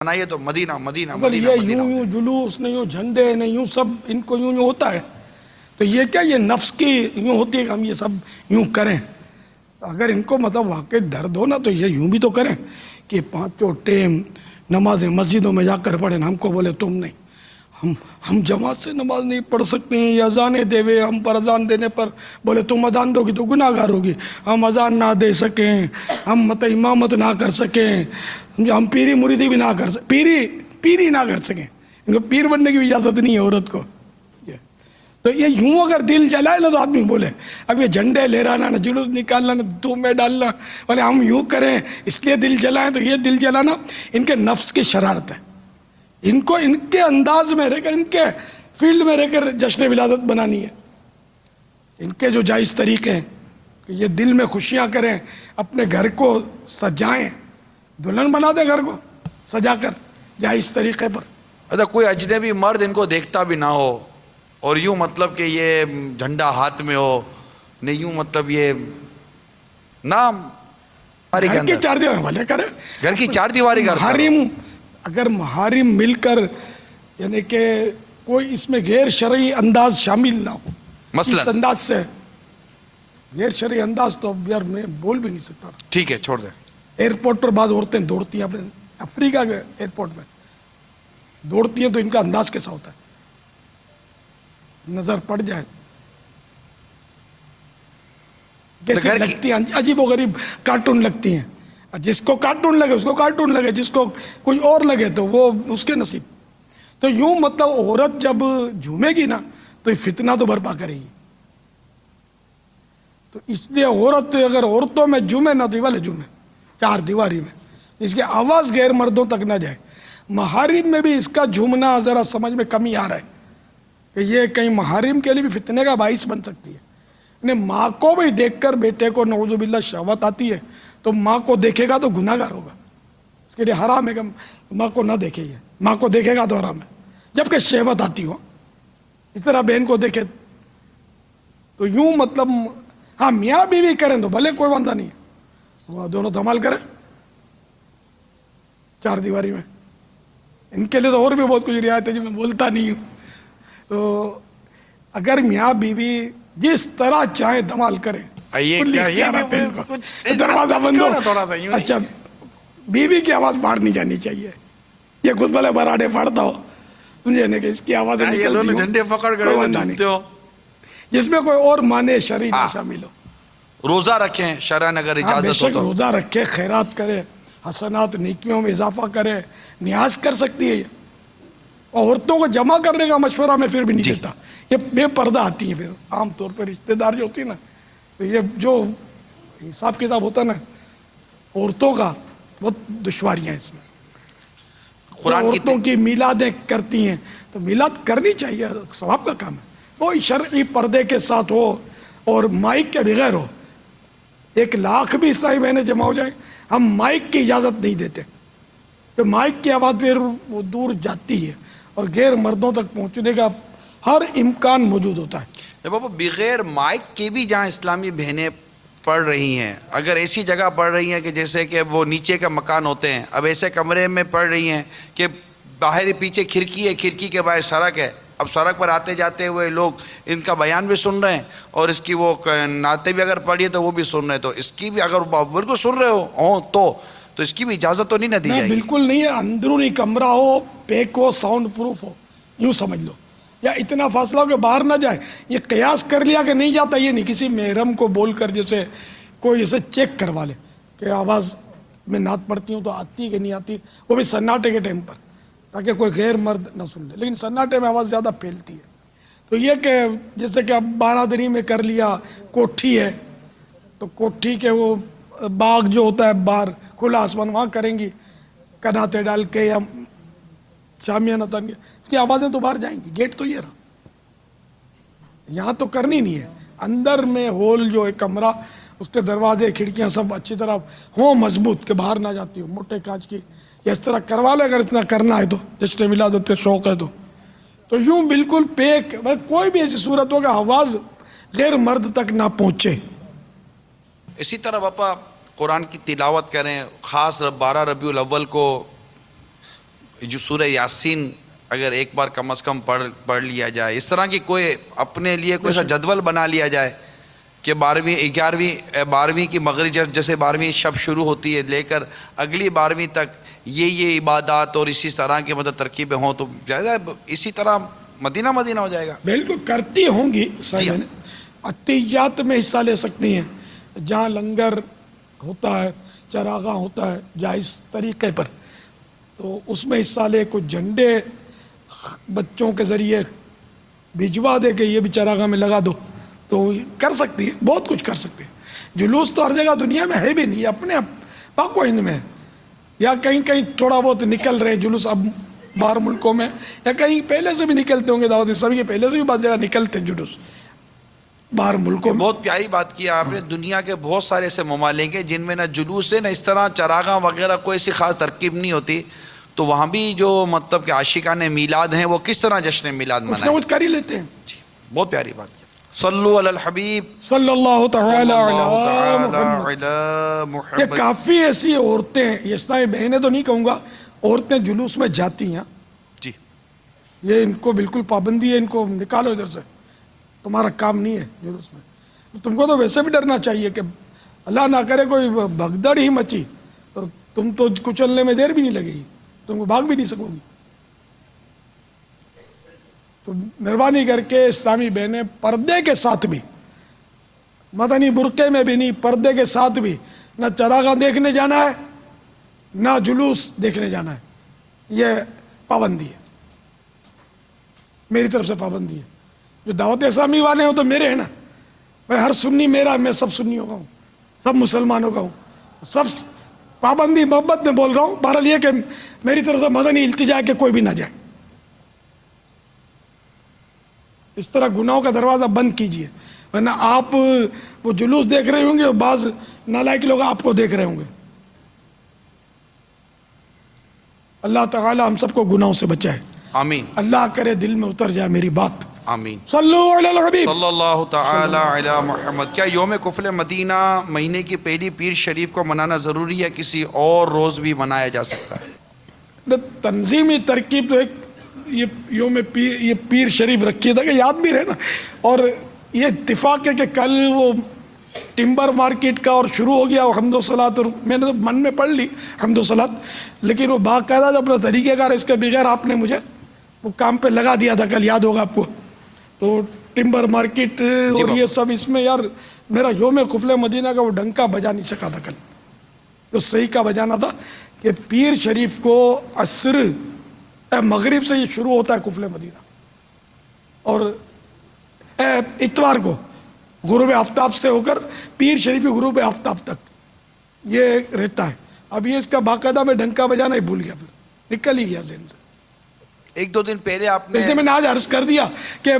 بنائیے تو مدینہ مدینہ اگر مدینہ یہ مدینہ یوں جلوس نہیں ہو، جھنڈے نہیں ہوں، سب ان کو یوں ہوتا ہے تو یہ کیا، یہ نفس کی یوں ہوتی ہے کہ ہم یہ سب یوں کریں. اگر ان کو مطلب واقعی درد ہو نا تو یہ یوں بھی تو کریں کہ پانچوں ٹیم نمازیں مسجدوں میں جا کر پڑھیں. ہم کو بولے تم نہیں، ہم جماعت سے نماز نہیں پڑھ سکتے ہیں، یہ اذانیں دے ہوئے ہم پر اذان دینے پر بولے تم اذان دو گی تو گناہ گار ہوگی. ہم اذان نہ دے سکیں، ہم مطلب امامت نہ کر سکیں، ہم پیری مریدی بھی نہ کر سکیں، پیری نہ کر سکیں. ان کو پیر بننے کی بھی اجازت نہیں ہے عورت کو. تو یہ یوں اگر دل جلائے نا تو آدمی بولے اب یہ جھنڈے لے رہا نہ جلوس نکالنا نہ دھوم میں ڈالنا، بولے ہم یوں کریں اس لیے دل جلائیں. تو یہ دل جلانا ان کے نفس کی شرارت ہے. ان کو ان کے انداز میں رہ کر، ان کے فیلڈ میں رہ کر جشن ولادت بنانی ہے. ان کے جو جائز طریقے ہیں کہ یہ دل میں خوشیاں کریں، اپنے گھر کو سجائیں، دلہن بنا دیں گھر کو سجا کر جائز طریقے پر. اچھا کوئی اجنبی مرد ان کو دیکھتا بھی نہ ہو اور یوں مطلب کہ یہ جھنڈا ہاتھ میں ہو نہیں، یوں مطلب یہ نام گھر کی چار دیواری بھلے کرے، گھر کی چار دیواری کا محارم اگر محارم مل کر یعنی کہ کوئی اس میں غیر شرعی انداز شامل نہ ہو، مثلا اس انداز سے غیر شرعی انداز تو یار میں بول بھی نہیں سکتا. ٹھیک ہے چھوڑ دیں. ایئرپورٹ پر بعض عورتیں دوڑتی ہیں، اپنے افریقہ کے ایئرپورٹ میں دوڑتی ہیں تو ان کا انداز کیسا ہوتا ہے، نظر پڑ جائے کیسی لگتی ہیں، عجیب و غریب کارٹون لگتی ہیں. جس کو کارٹون لگے اس کو کارٹون لگے، جس کو کوئی اور لگے تو وہ اس کے نصیب. تو یوں مطلب عورت جب جھومے گی نا تو یہ فتنہ تو برپا کرے گی. تو اس لیے عورت اگر عورتوں میں جھومے نہ تو والے جھومے چار دیواری میں، اس کی آواز غیر مردوں تک نہ جائے. محارم میں بھی اس کا جھومنا ذرا سمجھ میں کمی آ رہا ہے کہ یہ کہیں محارم کے لیے بھی فتنے کا باعث بن سکتی ہے. ماں کو بھی دیکھ کر بیٹے کو نعوذ باللہ شہوت آتی ہے تو ماں کو دیکھے گا تو گناہ گار ہوگا. اس کے لیے حرام ہے کہ ماں کو نہ دیکھے، یہ ماں کو دیکھے گا تو حرام ہے جبکہ شہوت آتی ہو. اس طرح بہن کو دیکھے تو یوں مطلب ہاں میاں بیوی کریں تو بھلے کوئی بندہ نہیں ہے، وہ دونوں دھمال کریں چار دیواری میں. ان کے لیے تو اور بھی بہت کچھ رعایت ہے جو میں بولتا نہیں ہوں. تو اگر میاں بیوی جس طرح چاہے دھمال کریں، دروازہ بند ہو، اچھا بیوی کی آواز باہر نہیں جانی چاہیے. یہ خود بھلے براڈے پھاڑتا ہو، سمجھے نا کہ اس کی آواز جھنڈے پکڑ کر جس میں کوئی اور معنی شرعی نہ شامل ہو. روزہ رکھیں شرعاً اگر بے اجازت ہو شک تو. روزہ رکھے، خیرات کرے، حسنات نیکیوں میں اضافہ کرے، نیاز کر سکتی ہے. عورتوں کو جمع کرنے کا مشورہ میں پھر بھی نہیں دیتا. یہ بے پردہ آتی ہیں، پھر عام طور پہ رشتہ دار جو ہوتی ہے نا، تو یہ جو حساب کتاب ہوتا ہے نا عورتوں کا، بہت دشواریاں اس میں. عورتوں کی میلادیں کرتی ہیں تو میلاد کرنی چاہیے، ثواب کا کام ہے. کوئی شرعی پردے کے ساتھ ہو اور مائک کے بغیر ہو. 1,00,000 بھی عیسائی بہنیں جمع ہو جائیں، ہم مائک کی اجازت نہیں دیتے کہ مائک کی آواز پھر وہ دور جاتی ہے اور غیر مردوں تک پہنچنے کا ہر امکان موجود ہوتا ہے. بابا بغیر مائک کے بھی جہاں اسلامی بہنیں پڑھ رہی ہیں، اگر ایسی جگہ پڑھ رہی ہیں کہ جیسے کہ وہ نیچے کا مکان ہوتے ہیں، اب ایسے کمرے میں پڑھ رہی ہیں کہ باہر پیچھے کھڑکی ہے، کھڑکی کے باہر سڑک ہے، اب سڑک پر آتے جاتے ہوئے لوگ ان کا بیان بھی سن رہے ہیں اور اس کی وہ نعتیں بھی اگر پڑھی تو وہ بھی سن رہے ہیں، تو اس کی بھی اگر بالکل سن رہے ہوں تو اس کی بھی اجازت تو نہیں نہ دی جائے گی. بالکل نہیں ہے. اندرونی کمرہ ہو، پیک ہو، ساؤنڈ پروف ہو، یوں سمجھ لو، یا اتنا فاصلہ ہو کہ باہر نہ جائے. یہ قیاس کر لیا کہ نہیں جاتا، یہ نہیں کسی محرم کو بول کر جیسے کوئی اسے چیک کروا لے کہ آواز میں نعت پڑھتی ہوں تو آتی کہ نہیں آتی، وہ بھی سناٹے کے ٹائم پر، تاکہ کوئی غیر مرد نہ سن لے. لیکن سناٹے میں آواز زیادہ پھیلتی ہے. تو یہ کہ جیسے کہ اب بارادری میں کر لیا، کوٹھی ہے تو کوٹھی کے وہ باغ جو ہوتا ہے باہر کھلا آسمان، وہاں کریں گی کناتے ڈال کے یا شامیانہ تن کے، اس کی آوازیں تو باہر جائیں گی. گیٹ تو یہ رہا، یہاں تو کرنی نہیں ہے. اندر میں ہول جو ہے کمرہ، اس کے دروازے کھڑکیاں سب اچھی طرح ہوں مضبوط کہ باہر نہ جاتی ہو، موٹے کانچ کی، یا اس طرح کروا لے اگر اتنا کرنا ہے تو، جشن ولادت کے شوق ہے تو یوں بالکل پیک. کوئی بھی ایسی صورت ہو کہ آواز غیر مرد تک نہ پہنچے. اسی طرح باپا قرآن کی تلاوت کریں، خاص 12 ربیع الاول کو جو سورہ یاسین اگر ایک بار کم از کم پڑھ لیا جائے، اس طرح کی کوئی اپنے لیے کوئی ایسا جدول بنا لیا جائے کہ 12ویں کی مغرب جیسے 12ویں شب شروع ہوتی ہے لے کر اگلی 12ویں تک یہ عبادات اور اسی طرح کی مطلب ترکیبیں ہوں تو جائے اسی طرح مدینہ ہو جائے گا. بالکل کرتی ہوں گی صاحب. عطیات میں حصہ لے سکتی ہیں، جہاں لنگر ہوتا ہے، چراغاں ہوتا ہے جائز طریقے پر، تو اس میں حصہ لے. کچھ جھنڈے بچوں کے ذریعے بھجوا دے کہ یہ بھی چراغاں میں لگا دو، تو کر سکتی ہے، بہت کچھ کر سکتے ہیں. جلوس تو ہر جگہ دنیا میں ہے بھی نہیں، اپنے پاک و ہند میں ہے، یا کہیں تھوڑا بہت نکل رہے جلوس اب باہر ملکوں میں، یا کہیں پہلے سے بھی نکلتے ہوں گے. دعوت اسلامی کے پہلے سے بھی بعض جگہ نکلتے ہیں جلوس باہر ملکوں میں. بہت پیاری بات کی آپ نے. دنیا کے بہت سارے ایسے ممالک ہیں جن میں نہ جلوس ہے نہ اس طرح چراغاں وغیرہ کوئی ایسی خاص ترکیب نہیں ہوتی، تو وہاں بھی جو مطلب کہ عاشقان میلاد ہیں وہ کس طرح جشن میلاد منائیں، کچھ کر ہی لیتے ہیں. بہت پیاری بات. صلو علی الحبیب صلی اللہ تعالی علی یہ محمد. کافی ایسی عورتیں، یہ اسلامی بہنیں تو نہیں کہوں گا، عورتیں جلوس میں جاتی ہیں. جی یہ ان کو بالکل پابندی ہے، ان کو نکالو ادھر سے، تمہارا کام نہیں ہے جلوس میں. تم کو تو ویسے بھی ڈرنا چاہیے کہ اللہ نہ کرے کوئی بھگدڑ ہی مچی تو تم تو کچلنے میں دیر بھی نہیں لگے گی، تم کو بھاگ بھی نہیں سکو گی. تو مہربانی کر کے اسلامی بہنیں پردے کے ساتھ بھی، مدنی برقعے میں بھی نہیں، پردے کے ساتھ بھی نہ چراغاں دیکھنے جانا ہے نہ جلوس دیکھنے جانا ہے. یہ پابندی ہے، میری طرف سے پابندی ہے. جو دعوت اسلامی والے ہوں تو میرے ہیں نا، میں ہر سنی میرا، میں سب سنیوں کا ہوں، سب مسلمانوں کا ہوں، سب پابندی محبت میں بول رہا ہوں. بہرحال یہ کہ میری طرف سے مدنی التجا ہے کہ کوئی بھی نہ جائے. اس طرح گناہوں کا دروازہ بند کیجئے، ورنہ آپ وہ جلوس دیکھ رہے ہوں گے اور بعض نالائق لوگ آپ کو دیکھ رہے ہوں گے. اللہ تعالی ہم سب کو گناہوں سے بچائے. آمین. اللہ کرے دل میں اتر جائے میری بات. آمین. صلو علی الحبیب صلی اللہ تعالی علی محمد. کیا یوم کفل مدینہ مہینے کی پہلی پیر شریف کو منانا ضروری ہے، کسی اور روز بھی منایا جا سکتا ہے؟ تنظیمی ترکیب تو ایک یہ یوم پیر، یہ پیر شریف رکھیے تھا کہ یاد بھی رہے نا. اور یہ اتفاق ہے کہ کل وہ ٹمبر مارکیٹ کا اور شروع ہو گیا حمد و صلات، اور میں نے تو من میں پڑھ لی حمد و صلات، لیکن وہ باقاعدہ اپنا طریقہ کار اس کے بغیر آپ نے مجھے وہ کام پہ لگا دیا تھا کل، یاد ہوگا آپ کو. تو ٹمبر مارکیٹ اور یہ سب اس میں یار میرا یوم کفل مدینہ کا وہ ڈنکا بجا نہیں سکا تھا کل. تو صحیح کا بجانا تھا کہ پیر شریف کو عصر مغرب سے یہ شروع ہوتا ہے کفل مدینہ، اور اتوار کو غروب آفتاب سے ہو کر پیر شریف غروب آفتاب تک یہ رہتا ہے. اب یہ اس کا باقاعدہ میں ڈنکا بجانا ہی بھول گیا، پھر نکل ہی گیا ذہن سے. ایک دو دن پہلے آپ نے، اس لیے میں نے آج عرض کر دیا کہ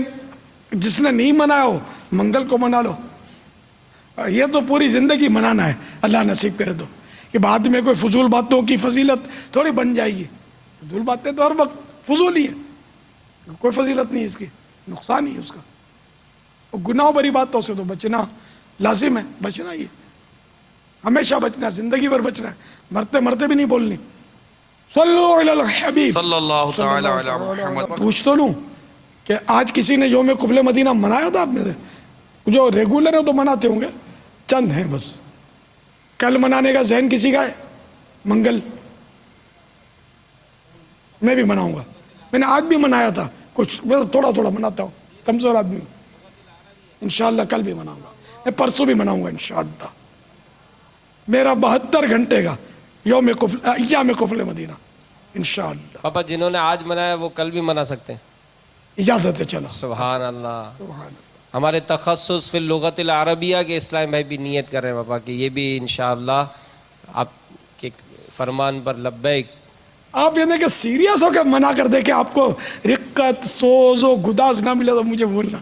جس نے نہیں منایا ہو منگل کو منا لو. یہ تو پوری زندگی منانا ہے، اللہ نصیب کرے تو، کہ بعد میں کوئی فضول باتوں کی فضیلت تھوڑی بن جائے گی. فضول باتیں تو ہر وقت فضول ہی ہے، کوئی فضیلت نہیں اس کی، نقصان ہی ہے اس کا. گناہ بری باتوں سے تو بچنا لازم ہے، بچنا ہی ہے، ہمیشہ بچنا ہے، زندگی بھر بچنا ہے، مرتے مرتے بھی نہیں بولنی. صلو علی الحبیب صلی اللہ تعالی علی محمد. پوچھ تو لوں کہ آج کسی نے یوم قفل مدینہ منایا تھا آپ میں سے؟ جو ریگولر ہیں تو مناتے ہوں گے، چند ہیں بس. کل منانے کا ذہن کسی کا ہے؟ منگل میں بھی مناؤں گا. میں نے آج بھی منایا تھا کچھ، میں تھوڑا تھوڑا مناتا ہوں، کمزور آدمی ہوں. انشاءاللہ کل بھی مناؤں گا، میں پرسوں بھی مناؤں گا انشاءاللہ. میرا 72 گھنٹے کا ایام قفل مدینہ انشاءاللہ. پاپا جنہوں نے آج منایا وہ کل بھی منا سکتے ہیں؟ اجازت ہے. چلا سبحان اللہ. سبحان اللہ. ہمارے تخصص فی اللغت العربیہ کے اسلام بھائی بھی نیت کر رہے ہیں پاپا کہ یہ بھی انشاءاللہ آپ کے فرمان پر لبیک. آپ یہ نہیں کہ سیریس ہو کے منع کر دے کہ آپ کو رقت سوز و گداز نہ ملے تو مجھے بولنا.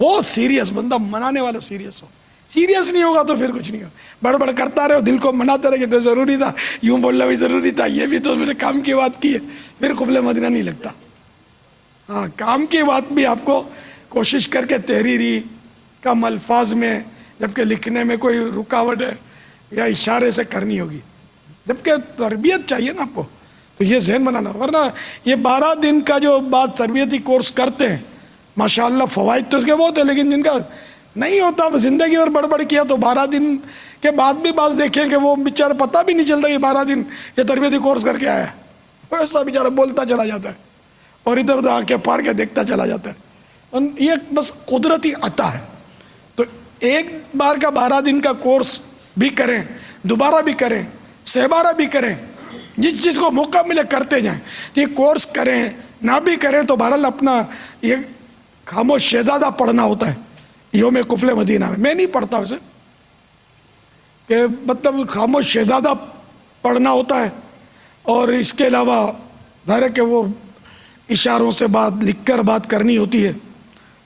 ہو سیریس بندہ، منانے والا سیریس ہو. سیریس نہیں ہوگا تو پھر کچھ نہیں ہوگا. بڑبڑ کرتا رہے، دل کو مناتے رہے کہ تو ضروری تھا، یوں بولنا بھی ضروری تھا، یہ بھی تو میرے کام کی بات کی ہے، پھر قفل مدینہ نہیں لگتا. ہاں، کام کی بات بھی آپ کو کوشش کر کے تحریری کم الفاظ میں، جبکہ لکھنے میں کوئی رکاوٹ ہے یا اشارے سے کرنی ہوگی، جبکہ تربیت چاہیے نا آپ کو. تو یہ ذہن بنانا. ورنہ یہ 12 دن کا جو بعض تربیتی کورس کرتے ہیں ماشاءاللہ فوائد تو اس کے بہت ہیں، لیکن جن کا نہیں ہوتا اب زندگی اور بڑبڑ کیا تو 12 دن کے بعد بھی بعض دیکھیں کہ وہ بیچارہ پتہ بھی نہیں چلتا کہ 12 دن یہ تربیتی کورس کر کے آیا ہے، ایسا بیچارہ بولتا چلا جاتا ہے اور ادھر ادھر آنکھیں پھاڑ کے دیکھتا چلا جاتا ہے. یہ بس قدرتی عطا ہے. تو ایک بار کا 12 دن کا کورس بھی کریں، دوبارہ بھی کریں، 6 بارہ بھی کریں، جس چیز کو موقع ملے کرتے جائیں. یہ کورس کریں نہ بھی کریں تو بہرحال اپنا یہ خاموش شہزادہ پڑھنا ہوتا ہے یوم قفل مدینہ میں نہیں پڑھتا ویسے، کہ مطلب خاموش شہزادہ پڑھنا ہوتا ہے. اور اس کے علاوہ ظاہر ہے کہ وہ اشاروں سے بات لکھ کر بات کرنی ہوتی ہے،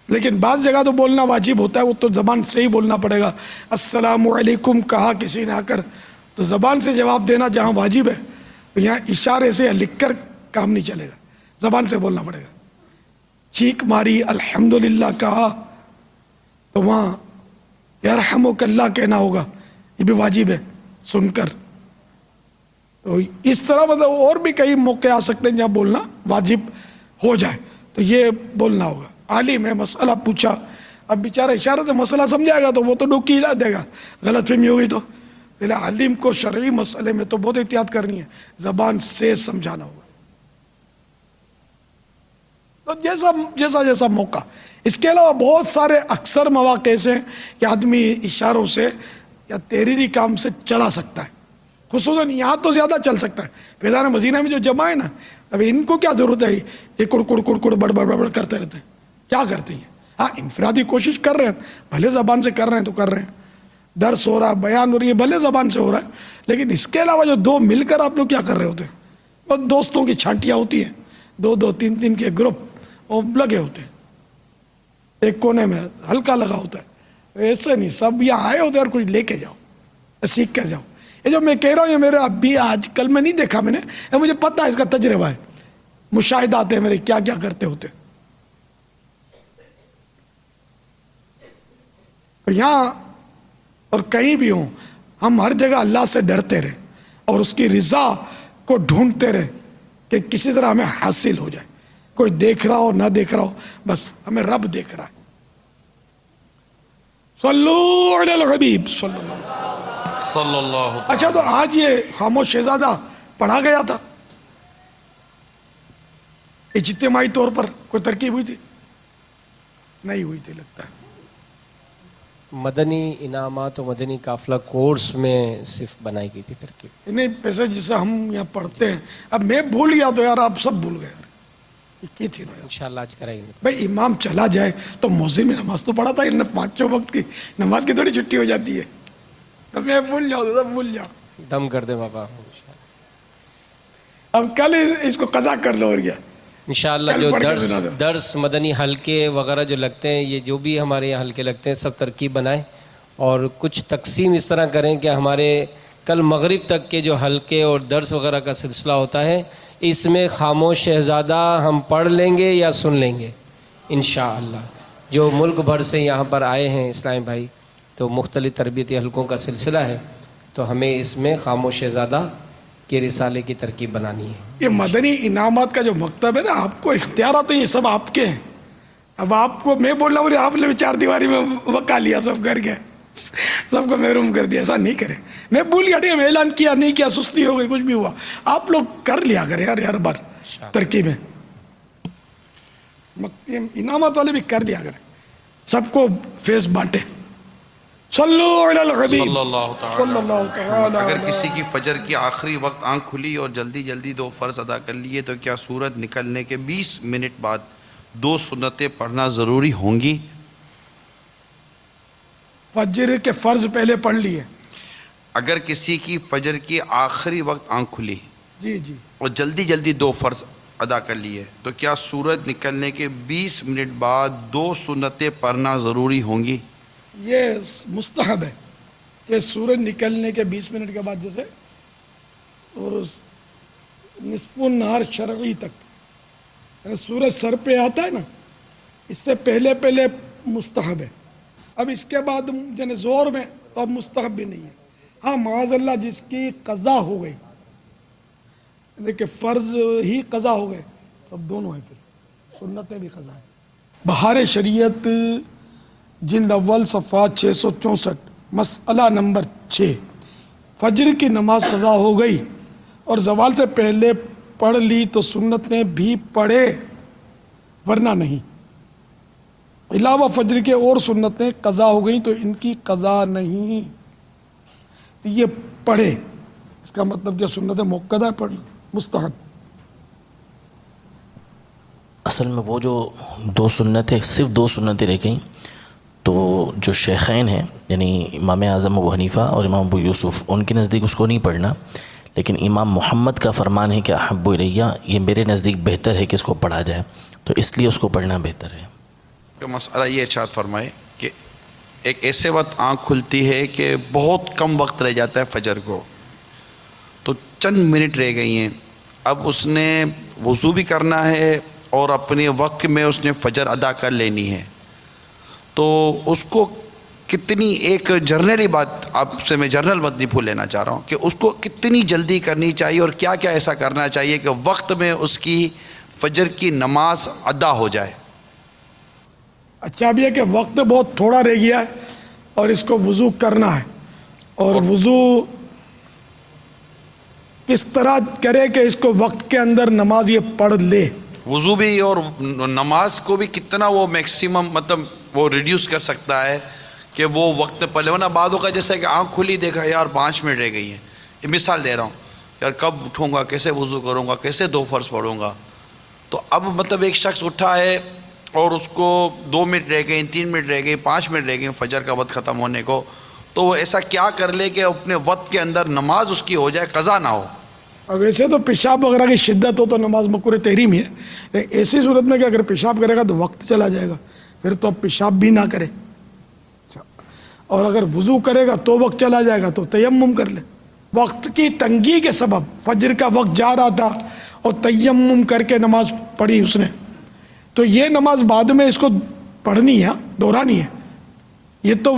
لیکن بعض جگہ تو بولنا واجب ہوتا ہے، وہ تو زبان سے ہی بولنا پڑے گا. السلام علیکم کہا کسی نے آ کر تو زبان سے جواب دینا جہاں واجب ہے تو یہاں اشارے سے یا لکھ کر کام نہیں چلے گا، زبان سے بولنا پڑے گا. چیخ ماری الحمدللہ کہا تو وہاں یرحمک اللہ کہنا ہوگا، یہ بھی واجب ہے سن کر. تو اس طرح مطلب اور بھی کئی موقع آ سکتے ہیں جہاں بولنا واجب ہو جائے تو یہ بولنا ہوگا. عالم ہے مسئلہ پوچھا، اب بیچارہ اشارے سے مسئلہ سمجھائے گا تو وہ تو ڈوکی ہلا دے گا، غلط فہمی ہوگی تو. عالم کو شرعی مسئلے میں تو بہت احتیاط کرنی ہے، زبان سے سمجھانا ہوگا. تو جیسا جیسا موقع. اس کے علاوہ بہت سارے اکثر مواقع ایسے ہیں کہ آدمی اشاروں سے یا تحریری کام سے چلا سکتا ہے، خصوصاً یہاں تو زیادہ چل سکتا ہے. فیضان مدینہ میں جو جمع ہے نا، اب ان کو کیا ضرورت ہے یہ کڑ بڑ کرتے رہتے ہیں، کیا کرتے ہیں؟ ہاں انفرادی کوشش کر رہے ہیں، بھلے زبان سے کر رہے ہیں تو کر رہے ہیں، درس ہو رہا ہے، بیان ہو رہی ہے، بھلے زبان سے ہو رہا ہے، لیکن اس کے علاوہ جو دو مل کر آپ لوگ کیا کر رہے ہوتے ہیں؟ وہ دوستوں کی چھانٹیاں ہوتی ہیں، 2 3 کے گروپ وہ لگے ہوتے ہیں، ایک کونے میں ہلکا لگا ہوتا ہے. ایسے نہیں، سب یہاں آئے ہوتے ہیں اور کچھ لے کے جاؤ، سیکھ کر جاؤ. یہ جو میں کہہ رہا ہوں یہ میرے ابھی آج کل میں نہیں دیکھا میں نے، مجھے پتہ ہے اس کا تجربہ ہے، مشاہدات ہیں میرے کیا کیا کرتے ہوتے. تو یہاں اور کہیں بھی ہوں ہم ہر جگہ اللہ سے ڈرتے رہے اور اس کی رضا کو ڈھونڈتے رہے کہ کسی طرح ہمیں حاصل ہو جائے. کوئی دیکھ رہا ہو نہ دیکھ رہا ہو، بس ہمیں رب دیکھ رہا ہے. صلو علی الحبیب صلی اللہ. اچھا تو آج یہ خاموش شہزادہ پڑھا گیا تھا، اجتماعی طور پر کوئی ترکیب ہوئی تھی؟ نہیں ہوئی تھی لگتا ہے. مدنی انعامات و مدنی قافلہ کورس میں صرف بنائی گئی تھی ترکیب. نہیں پیسے جسے ہم یہاں پڑھتے ہیں، اب میں بھول گیا تو یار آپ سب بھول گئے. کی تھی نا انشاءاللہ آج کرائیں گے. بھائی امام چلا جائے تو مؤذن میں نماز تو پڑھا تھا، 5 وقت کی نماز کی تھوڑی چھٹی ہو جاتی ہے. اب میں بھول جاؤں تو سب بھول جاؤں. دم کر دے بابا. اب کل اس کو قضا کر لو اور کیا انشاءاللہ. جو درس مدنی حلقے وغیرہ جو لگتے ہیں، یہ جو بھی ہمارے یہاں حلقے لگتے ہیں سب ترکیب بنائیں اور کچھ تقسیم اس طرح کریں کہ ہمارے کل مغرب تک کے جو حلقے اور درس وغیرہ کا سلسلہ ہوتا ہے اس میں خاموش شہزادہ ہم پڑھ لیں گے یا سن لیں گے انشاءاللہ. جو ملک بھر سے یہاں پر آئے ہیں اسلام بھائی، تو مختلف تربیتی حلقوں کا سلسلہ ہے، تو ہمیں اس میں خاموش شہزادہ کے رسالے کی ترکیب بنانی ہے. یہ مدنی انعامات کا جو مکتب ہے نا، آپ کو اختیارات ہیں، یہ سب آپ کے ہیں. اب آپ کو میں بول رہا ہوں آپ نے 4 دیواری میں وقع لیا، سب کر کے سب کو محروم کر دیا. ایسا نہیں کریں. میں بھول گیا، ٹھیک ہے، اعلان کیا نہیں کیا، سستی ہو گئی، کچھ بھی ہوا، آپ لوگ کر لیا کریں یار ہر بار ترکیبیں. انعامات والے بھی کر دیا کریں، سب کو فیس بانٹے. صلو علی الحبیب صلی اللہ تعالی. اگر کسی کی فجر کی آخری وقت آنکھ کھلی اور جلدی 2 فرض ادا کر لیے تو کیا سورج نکلنے کے 20 منٹ بعد 2 سنتیں پڑھنا ضروری ہوں گی؟ فجر کے فرض پہلے پڑھ لیے. اگر کسی کی فجر کی آخری وقت آنکھ کھلی جی اور جلدی 2 فرض ادا کر لیے تو کیا سورج نکلنے کے 20 منٹ بعد 2 سنتیں پڑھنا ضروری ہوں گی؟ یہ مستحب ہے کہ سورج نکلنے کے 20 منٹ کے بعد جیسے اور نصف النہار شرعی تک سورج سر پہ آتا ہے نا، اس سے پہلے مستحب ہے. اب اس کے بعد یعنی زور میں تو اب مستحب بھی نہیں ہے. ہاں معاذ اللہ جس کی قضا ہو گئی دیکھیں فرض ہی قضا ہو گئے، اب دونوں ہیں، پھر سنتیں بھی قضا ہیں۔ بہار شریعت جلد اول صفحہ 664 مسئلہ نمبر 6، فجر کی نماز قضا ہو گئی اور زوال سے پہلے پڑھ لی تو سنتیں بھی پڑھے ورنہ نہیں، علاوہ فجر کے اور سنتیں قضا ہو گئیں تو ان کی قضا نہیں، تو یہ پڑھے، اس کا مطلب کیا سنتیں موقدہ پڑھ مستحب۔ اصل میں وہ جو دو سنتیں، صرف دو سنتیں رہ گئیں، تو جو شیخین ہیں یعنی امام اعظم ابو حنیفہ اور امام ابو یوسف، ان کے نزدیک اس کو نہیں پڑھنا، لیکن امام محمد کا فرمان ہے کہ احب الیہ، یہ میرے نزدیک بہتر ہے کہ اس کو پڑھا جائے، تو اس لیے اس کو پڑھنا بہتر ہے۔ کہ مسئلہ یہ ارشاد فرمائے کہ ایک ایسے وقت آنکھ کھلتی ہے کہ بہت کم وقت رہ جاتا ہے فجر کو، تو چند منٹ رہ گئی ہیں، اب اس نے وضو بھی کرنا ہے اور اپنے وقت میں اس نے فجر ادا کر لینی ہے، تو اس کو کتنی، ایک جرنلی بات آپ سے میں جرنل بات نہیں پھول لینا چاہ رہا ہوں کہ اس کو کتنی جلدی کرنی چاہیے اور کیا کیا ایسا کرنا چاہیے کہ وقت میں اس کی فجر کی نماز ادا ہو جائے۔ اچھا اب یہ کہ وقت بہت تھوڑا رہ گیا ہے اور اس کو وضو کرنا ہے، اور وضو کس طرح کرے کہ اس کو وقت کے اندر نماز یہ پڑھ لے؟ وضو بھی اور نماز کو بھی کتنا وہ میکسیمم مطلب وہ ریڈیوس کر سکتا ہے کہ وہ وقت میں پڑھ لے، ورنہ بعدوں کا جیسے کہ آنکھ کھلی دیکھا یار 5 منٹ رہ گئی ہیں، یہ مثال دے رہا ہوں، یار کب اٹھوں گا، کیسے وضو کروں گا، کیسے 2 فرض پڑھوں گا، تو اب مطلب ایک شخص اٹھا ہے اور اس کو 2 منٹ رہ گئے، 3 منٹ رہ گئے، 5 منٹ رہ گئے فجر کا وقت ختم ہونے کو، تو وہ ایسا کیا کر لے کہ اپنے وقت کے اندر نماز اس کی ہو جائے، قضا نہ ہو۔ اور ویسے تو پیشاب وغیرہ کی شدت ہو تو نماز مکروہ تحریم ہی ہے، لیکن ایسی صورت میں کہ اگر پیشاب کرے گا تو وقت چلا جائے گا، پھر تو اب پیشاب بھی نہ کرے، اور اگر وضو کرے گا تو وقت چلا جائے گا تو تیمم کر لے۔ وقت کی تنگی کے سبب فجر کا وقت جا رہا تھا اور تیمم کر کے نماز پڑھی اس نے، تو یہ نماز بعد میں اس کو پڑھنی ہے، دہرانی ہے، یہ تو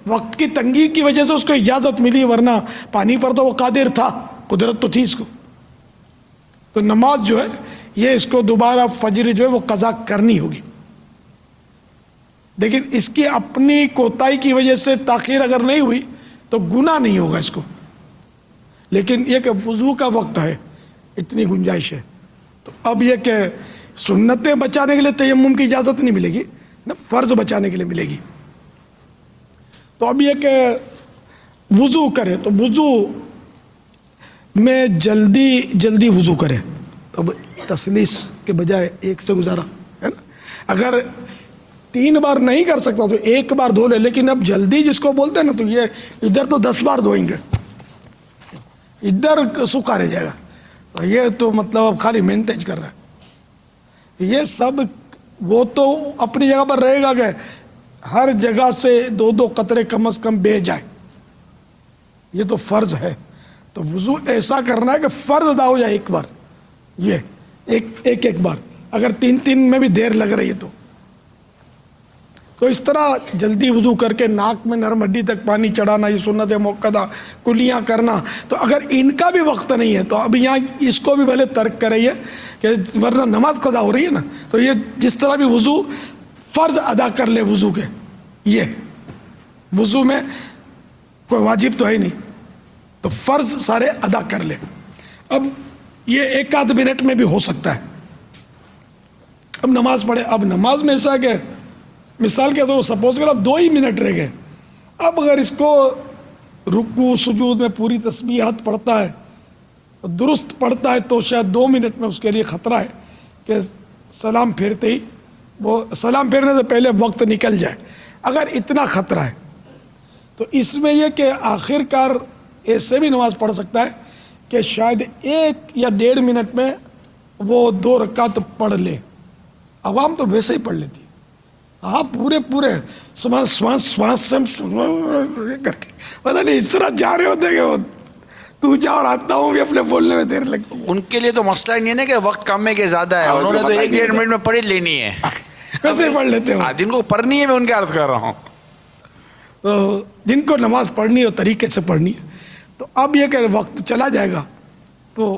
وقت کی تنگی کی وجہ سے اس کو اجازت ملی، ورنہ پانی پر تو وہ قادر تھا، قدرت تو تھی اس کو، تو نماز جو ہے یہ اس کو دوبارہ فجر جو ہے وہ قضا کرنی ہوگی، لیکن اس کی اپنی کوتاہی کی وجہ سے تاخیر اگر نہیں ہوئی تو گناہ نہیں ہوگا اس کو، لیکن یہ کہ وضو کا وقت ہے اتنی گنجائش ہے، تو اب یہ کہ سنتیں بچانے کے لیے تیمم کی اجازت نہیں ملے گی نہ، فرض بچانے کے لیے ملے گی، تو اب یہ کہ وضو کرے تو وضو میں جلدی وضو کرے، تو اب تسلیس کے بجائے 1 سے گزارا ہے نا، اگر 3 بار نہیں کر سکتا تو 1 بار دھو لے، لیکن اب جلدی جس کو بولتے ہیں نا، تو یہ ادھر تو 10 بار دھوئیں گے، ادھر سوکھا رہ جائے گا، تو یہ تو مطلب اب خالی مینٹیج کر رہا ہے، یہ سب وہ تو اپنی جگہ پر رہے گا کہ ہر جگہ سے 2 قطرے کم از کم بہ جائے، یہ تو فرض ہے، تو وضو ایسا کرنا ہے کہ فرض ادا ہو جائے 1 بار، یہ ایک بار، اگر 3 میں بھی دیر لگ رہی ہے تو اس طرح جلدی وضو کر کے ناک میں نرم ہڈی تک پانی چڑھانا، یہ سنت موقدہ، کلیاں کرنا، تو اگر ان کا بھی وقت نہیں ہے تو اب یہاں اس کو بھی پہلے ترک کرے کہ ورنہ نماز قضا ہو رہی ہے نا، تو یہ جس طرح بھی وضو فرض ادا کر لے وضو کے، یہ وضو میں کوئی واجب تو ہے نہیں، تو فرض سارے ادا کر لے، اب یہ 1 منٹ میں بھی ہو سکتا ہے، اب نماز پڑھے، اب نماز میں ایسا کہ مثال کے طور سپوز کرو اب 2 ہی منٹ رہ گئے، اب اگر اس کو رکوع سجود میں پوری تسبیحات پڑھتا ہے، درست پڑھتا ہے، تو شاید 2 منٹ میں اس کے لیے خطرہ ہے کہ سلام پھیرتے ہی، وہ سلام پھیرنے سے پہلے وقت نکل جائے، اگر اتنا خطرہ ہے تو اس میں یہ کہ آخر کار ایسے بھی نماز پڑھ سکتا ہے کہ شاید 1 یا 1.5 منٹ میں وہ 2 رکعت پڑھ لے، عوام تو ویسے ہی پڑھ لیتی، ہاں پورے سوانس کر کے پتہ نہیں اس طرح جا رہے ہوتے کہ وہ تو جا اور آتا ہوں بھی اپنے بولنے میں دیر لگتی ہے، ان کے لیے تو مسئلہ نہیں ہے کہ وقت کم ہے کہ زیادہ ہے، انہوں نے تو 1-1.5 منٹ میں پڑھ لینی ہے، ویسے پڑھ لیتے ہیں، جن کو پڑھنی ہے میں ان کے عرض کر رہا ہوں، تو جن کو نماز پڑھنی ہے طریقے سے پڑھنی ہے، تو اب یہ کہ وقت چلا جائے گا تو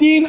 3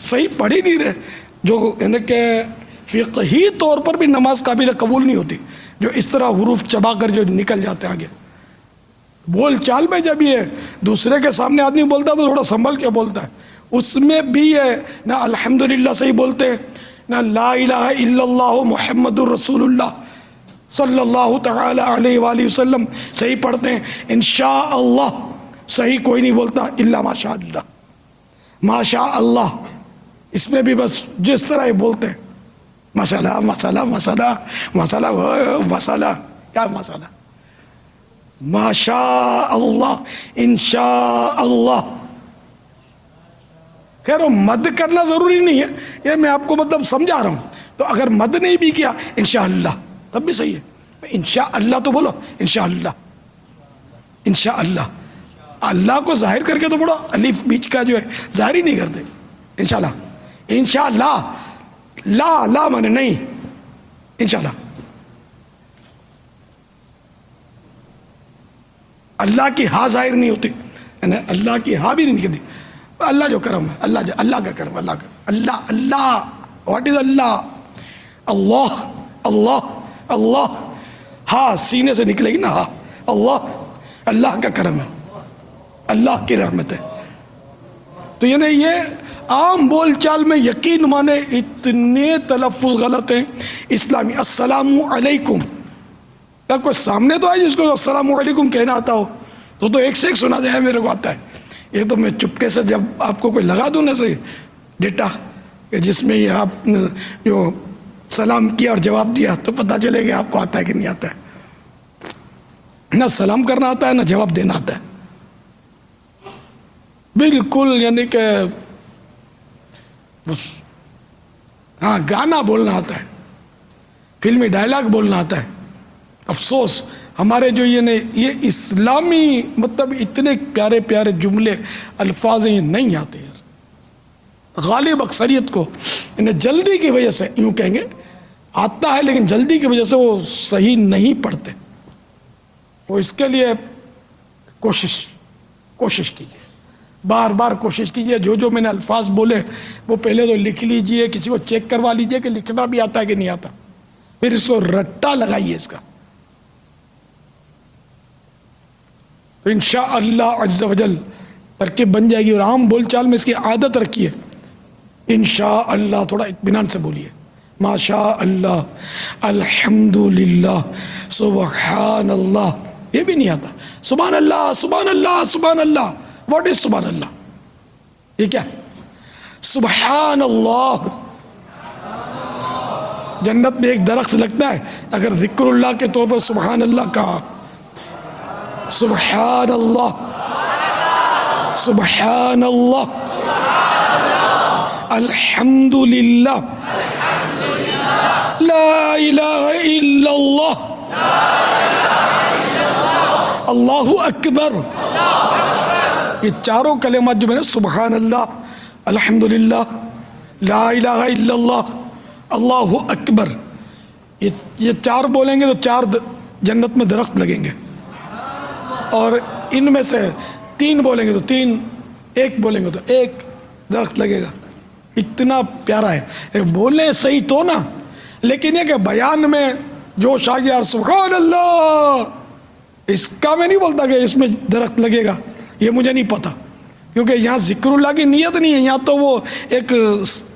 صحیح پڑھ ہی نہیں رہے، جو یعنی کہ فقہی طور پر بھی نماز قابل قبول نہیں ہوتی، جو اس طرح حروف چبا کر جو نکل جاتے ہیں آگے. بول چال میں جب یہ دوسرے کے سامنے آدمی بولتا ہے تو تھوڑا سنبھل کے بولتا ہے، اس میں بھی یہ نہ الحمدللہ صحیح بولتے ہیں، نہ لا الہ الا اللہ محمد الرسول اللہ صلی اللہ تعالی علیہ وآلہ وسلم صحیح پڑھتے ہیں. انشاءاللہ صحیح کوئی نہیں بولتا الا ماشاء اللہ، ماشاء اللہ اس میں بھی بس جس طرح یہ بولتے ہیں مسالہ مسالہ مسالہ مسالہ مسالہ، کیا مسالہ، ماشاء اللہ انشاء اللہ. خیر وہ مد کرنا ضروری نہیں ہے، یہ میں آپ کو مطلب سمجھا رہا ہوں. تو اگر مد نہیں بھی کیا انشاءاللہ تب بھی صحیح ہے. انشاءاللہ تو بولو انشاءاللہ، انشاءاللہ اللہ کو ظاہر کر کے تو بڑا الف بیچ کا جو ہے ظاہر ہی نہیں کرتے. انشاءاللہ انشاءاللہ، لا لا مانے نہیں، انشاءاللہ اللہ کی ہاں ظاہر نہیں ہوتی، یعنی اللہ کی ہاں بھی نہیں نکلتی. اللہ جو کرم ہے، اللہ کا کرم، اللہ کا، اللہ اللہ، واٹ از اللہ، اللہ اللہ اللہ، ہاں سینے سے نکلے گی نا، ہاں اللہ، اللہ کا کرم ہے، اللہ کی رحمت ہے. تو یعنی یہ عام بول چال میں یقین مانے اتنے تلفظ غلط ہیں اسلامی. السلام علیکم، اگر کوئی سامنے تو آئے جس کو السلام علیکم کہنا آتا ہو تو ایک سے ایک سنا دے، میرے کو آتا ہے. یہ تو میں چپکے سے جب آپ کو کوئی لگا دوں نا سے ڈیٹا کہ جس میں یہ آپ نے جو سلام کیا اور جواب دیا تو پتہ چلے گا آپ کو آتا ہے کہ نہیں آتا ہے. نہ سلام کرنا آتا ہے نہ جواب دینا آتا ہے، بالکل. یعنی کہ ہاں گانا بولنا آتا ہے، فلمی ڈائلاگ بولنا آتا ہے. افسوس ہمارے جو یہ اسلامی مطلب اتنے پیارے پیارے جملے الفاظ یہ نہیں آتے یار. غالب اکثریت کو انہیں جلدی کی وجہ سے، یوں کہیں گے آتا ہے لیکن جلدی کی وجہ سے وہ صحیح نہیں پڑھتے. وہ اس کے لیے کوشش کیجیے، بار بار کوشش کیجیے. جو میں نے الفاظ بولے وہ پہلے تو لکھ لیجئے، کسی کو چیک کروا لیجئے کہ لکھنا بھی آتا ہے کہ نہیں آتا، پھر اس کو رٹا لگائیے اس کا. تو انشاءاللہ عز و جل ترکیب بن جائے گی. اور عام بول چال میں اس کی عادت رکھیے، انشاءاللہ تھوڑا اطمینان سے بولیے. ماشاء اللہ، الحمدللہ، سبحان اللہ، یہ بھی نہیں آتا. سبحان اللہ سبحان اللہ سبحان اللہ، واٹ از سبحان اللہ، یہ کیا ہے؟ سبحان اللہ. جنت میں ایک درخت لگتا ہے، اگر ذکر اللہ کے طور پر سبحان اللہ کہا، سبحان اللہ سبحان اللہ الحمدللہ لا الہ الا اللہ اللہ اکبر. یہ چاروں کلمات جو میں نے سبحان اللہ، الحمدللہ، لا الہ الا اللہ، اللہ اکبر، یہ چار بولیں گے تو 4 جنت میں درخت لگیں گے. اور ان میں سے 3 بولیں گے تو 3، 1 بولیں گے تو 1 درخت لگے گا. اتنا پیارا ہے. بولیں صحیح تو نا، لیکن یہ کہ بیان میں جوش آ گیا، سبحان اللہ، اس کا میں نہیں بولتا کہ اس میں درخت لگے گا، یہ مجھے نہیں پتا، کیونکہ یہاں ذکر اللہ کی نیت نہیں ہے. یہاں تو وہ ایک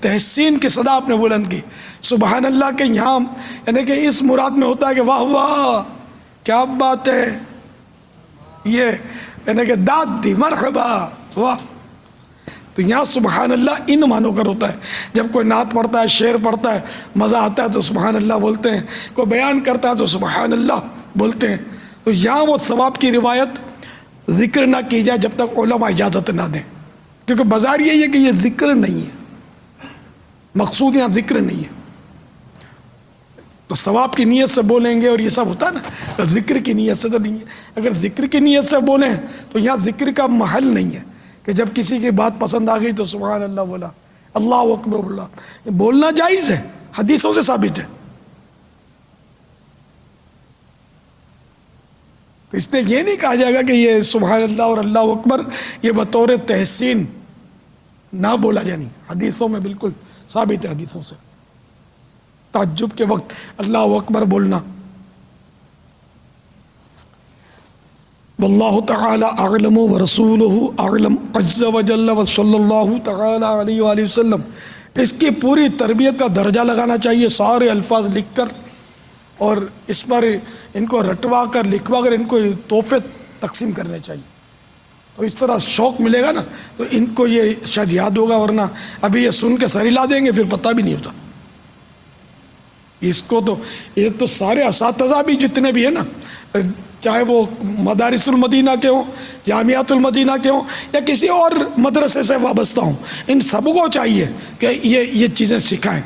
تحسین کی صدا آپ نے بلند کی. سبحان اللہ کے یہاں یعنی کہ اس مراد میں ہوتا ہے کہ واہ واہ کیا بات ہے، یہ یعنی کہ داد دی، مرحبا، واہ. تو یہاں سبحان اللہ ان معنوں کر ہوتا ہے. جب کوئی نعت پڑھتا ہے، شعر پڑھتا ہے، مزہ آتا ہے تو سبحان اللہ بولتے ہیں، کوئی بیان کرتا ہے تو سبحان اللہ بولتے ہیں. تو یہاں وہ ثواب کی روایت ذکر نہ کی جائے جب تک علماء اجازت نہ دیں، کیونکہ بظاہر یہی ہے کہ یہ ذکر نہیں ہے، مقصود یہاں ذکر نہیں ہے. تو ثواب کی نیت سے بولیں گے اور یہ سب ہوتا ہے نا، تو ذکر کی نیت سے تو نہیں ہے. اگر ذکر کی نیت سے بولیں تو یہاں ذکر کا محل نہیں ہے کہ جب کسی کی بات پسند آ گئی تو سبحان اللہ بولا، اللہ اکبر بولا. بولنا جائز ہے، حدیثوں سے ثابت ہے. اس نے یہ نہیں کہا جائے گا کہ یہ سبحان اللہ اور اللہ اکبر یہ بطور تحسین نہ بولا جائے نہیں. حدیثوں میں بالکل ثابت ہے حدیثوں سے. تعجب کے وقت اللہ اکبر بولنا. واللہ تعالی اعلم ورسولہ اعلم عز وجل وصلی اللہ تعالی علیہ وآلہ وسلم. اس کی پوری تربیت کا درجہ لگانا چاہیے سارے الفاظ لکھ کر, اور اس پر ان کو رٹوا کر لکھوا کر ان کو تحفے تقسیم کرنے چاہیے. تو اس طرح شوق ملے گا نا تو ان کو یہ شاید یاد ہوگا, ورنہ ابھی یہ سن کے سر ہلا دیں گے پھر پتہ بھی نہیں ہوتا. اس کو تو یہ تو سارے اساتذہ بھی جتنے بھی ہیں نا, چاہے وہ مدارس المدینہ کے ہوں, جامعات المدینہ کے ہوں, یا کسی اور مدرسے سے وابستہ ہوں, ان سب کو چاہیے کہ یہ چیزیں سکھائیں.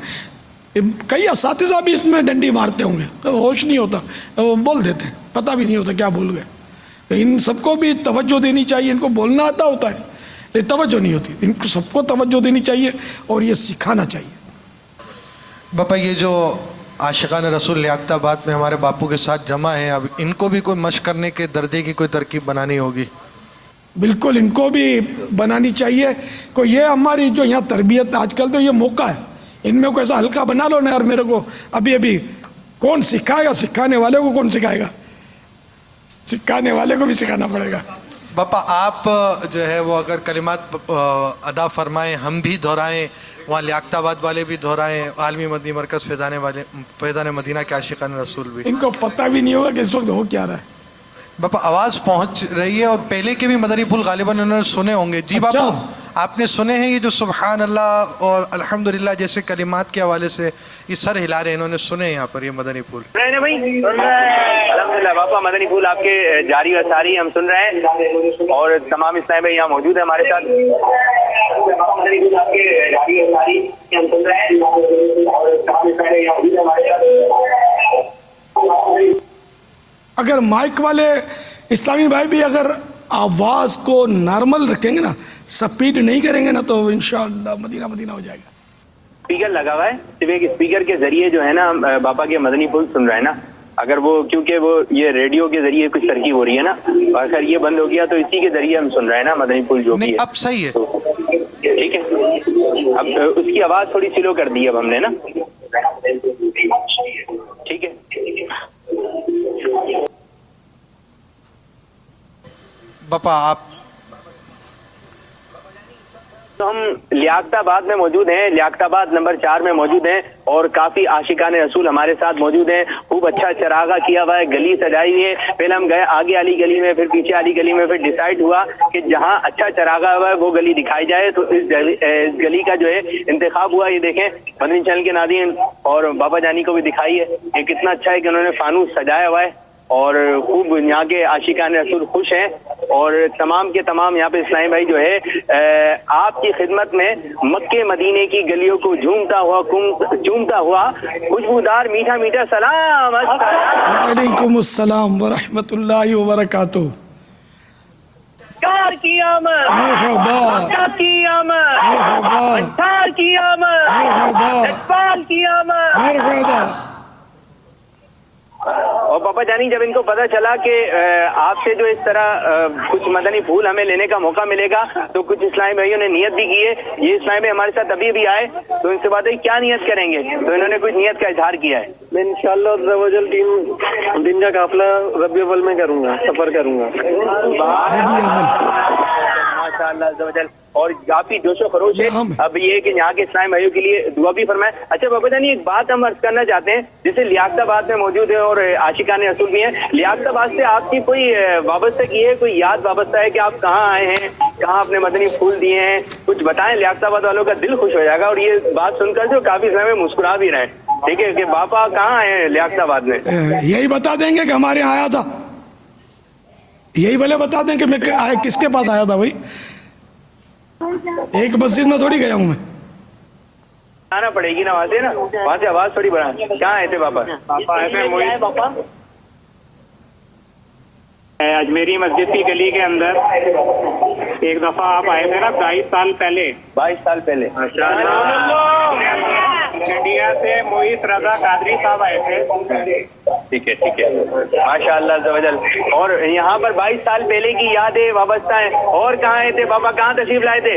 کئی اساتذہ بھی اس میں ڈنڈی مارتے ہوں گے, ہوش نہیں ہوتا, وہ بول دیتے ہیں, پتہ بھی نہیں ہوتا کیا بول گئے. ان سب کو بھی توجہ دینی چاہیے. ان کو بولنا آتا ہوتا ہے لیکن توجہ نہیں ہوتی. ان کو سب کو توجہ دینی چاہیے اور یہ سکھانا چاہیے. باپا یہ جو عاشقان رسول لیاقت آباد میں ہمارے باپو کے ساتھ جمع ہیں, اب ان کو بھی کوئی مشق کرنے کے درجے کی کوئی ترکیب بنانی ہوگی. بالکل ان کو بھی بنانی چاہیے. کو یہ ہماری جو یہاں تربیت آج کل تو یہ موقع ہے, ان میں کوئی ایسا ہلکا بنا لو نا یار. میرے کو ابھی کون سکھائے گا, سکھانے والے کو کون سکھائے گا, سکھانے والے کو بھی سکھانا پڑے گا. باپا آپ جو ہے وہ اگر کلمات ادا فرمائیں, ہم بھی دہرائیں, وہاں لیاقت آباد والے بھی دہرائیں, عالمی مدنی مرکز فیضان مدینہ کے عاشقان رسول بھی. ان کو پتہ بھی نہیں ہوگا کہ اس وقت ہو کیا رہا ہے. باپا آواز پہنچ رہی ہے, اور پہلے کے بھی مدنی پھول غالباً انہوں نے سنے ہوں گے. جی باپو آپ نے سنے ہیں یہ جو سبحان اللہ اور الحمدللہ جیسے کلمات کے حوالے سے یہ سر ہلا رہے ہیں, انہوں نے سنے ہیں یہاں پر یہ مدنی پھول. الحمدللہ باپا مدنی پھول آپ کے جاری و ساری ہم سن رہے ہیں, اور تمام اسلامی بھائی یہاں موجود ہیں ہمارے ساتھ. مدنی پھول آپ کے جاری و ساری ہم سن رہے ہیں, اور تمام اسلامی بھائی یہاں موجود ہیں ہمارے ساتھ. اگر مائک والے اسلامی بھائی بھی اگر آواز کو نارمل رکھیں گے نا, سپیڈ نہیں کریں گے نا, تو انشاءاللہ مدینہ مدینہ ہو جائے گا. اسپیکر لگا ہوا ہے, صرف ایک اسپیکر کے ذریعے جو ہے نا باپا کے مدنی پھول سن رہے ہیں نا. اگر وہ کیونکہ وہ یہ ریڈیو کے ذریعے کچھ ترکیب ہو رہی ہے نا, اور اگر یہ بند ہو گیا تو اسی کے ذریعے ہم سن رہے ہیں نا مدنی پھول جو بھی ہے. اب صحیح ہے, ٹھیک ہے. اب اس کی آواز تھوڑی سلو کر دی اب ہم نے نا, ٹھیک ہے. باپا آپ تو ہم لیاقت آباد میں موجود ہیں, لیاقت آباد نمبر 4 میں موجود ہیں, اور کافی عاشقان رسول ہمارے ساتھ موجود ہیں. خوب اچھا چراغا کیا ہوا ہے, گلی سجائی ہوئی ہے. پہلے ہم گئے آگے والی گلی میں, پھر پیچھے والی گلی میں, پھر ڈیسائیڈ ہوا کہ جہاں اچھا چراغا ہوا ہے وہ گلی دکھائی جائے. تو اس گلی کا جو ہے انتخاب ہوا. یہ دیکھیں مدنی چینل کے ناظرین اور بابا جانی کو بھی دکھائی ہے یہ کتنا اچھا ہے کہ انہوں نے فانوس سجایا ہوا ہے, اور خوب یہاں کے عاشقان رسول خوش ہیں. اور تمام کے تمام یہاں پہ اسلامی بھائی جو ہے آپ کی خدمت میں مکے مدینے کی گلیوں کو چومتا ہوا خوشبودار میٹھا میٹھا سلام. وعلیکم السلام ورحمۃ اللہ وبرکاتہ. کی آمد, مرحبا کی آمد, مرحبا کی آمد, مرحبا کی آمد. مرحبا. اور پاپا جانی جب ان کو پتا چلا کہ آپ سے جو اس طرح کچھ مدنی پھول ہمیں لینے کا موقع ملے گا, تو کچھ اسلامی بھائیوں نے نیت بھی کی ہے. یہ اسلامی بھائی ہمارے ساتھ ابھی بھی آئے, تو ان سے بات ہے کیا نیت کریں گے, تو انہوں نے کچھ نیت کا اظہار کیا ہے. میں انشاءاللہ عز و جل 3 دن کا قافلہ ربیع الاول میں کروں گا, سفر کروں گا. ماشاءاللہ عز و جل, اور کافی جوش و خروش ہے. اب یہ کہ یہاں کے اسلامی بھائیوں کے لیے دعا بھی فرمائیں. اچھا بابا جانی ایک بات ہم عرض کرنا چاہتے ہیں, جیسے لیاقت آباد میں موجود ہے اور عاشقان رسول بھی ہیں, لیاقت آباد سے آپ کی کوئی وابستگی ہے, کوئی یاد وابستہ ہے کہ آپ کہاں آئے ہیں, کہاں اپنے مدنی پھول دیے ہیں, کچھ بتائیں. لیاقت آباد والوں کا دل خوش ہو جائے گا, اور یہ بات سن کر جو کافی اسلامی مسکرا بھی رہے ہیں. ٹھیک ہے کہ باپا کہاں آئے ہیں لیاقت آباد میں, یہی بتا دیں گے کہ ہمارے یہاں آیا تھا, یہی بھلے بتا دیں کہ میں کس کے پاس آیا تھا. بھائی ایک مسجد میں تھوڑی گیا ہوں میں, آنا پڑے گی نا وہاں سے آواز تھوڑی بڑھا. کہاں آئے تھے پاپا؟ اجمیری مسجد کی گلی کے اندر ایک دفعہ آپ آئے تھے نا 22 سال پہلے. 22 سال پہلے انڈیا سے محیط رضا قادری صاحب آئے تھے. ٹھیک ہے, ٹھیک ہے, ماشاء اللہ عز و جل. اور یہاں پر 22 سال پہلے کی یادیں وابستہ ہیں. اور کہاں آئے تھے بابا, کہاں تشریف لائے تھے؟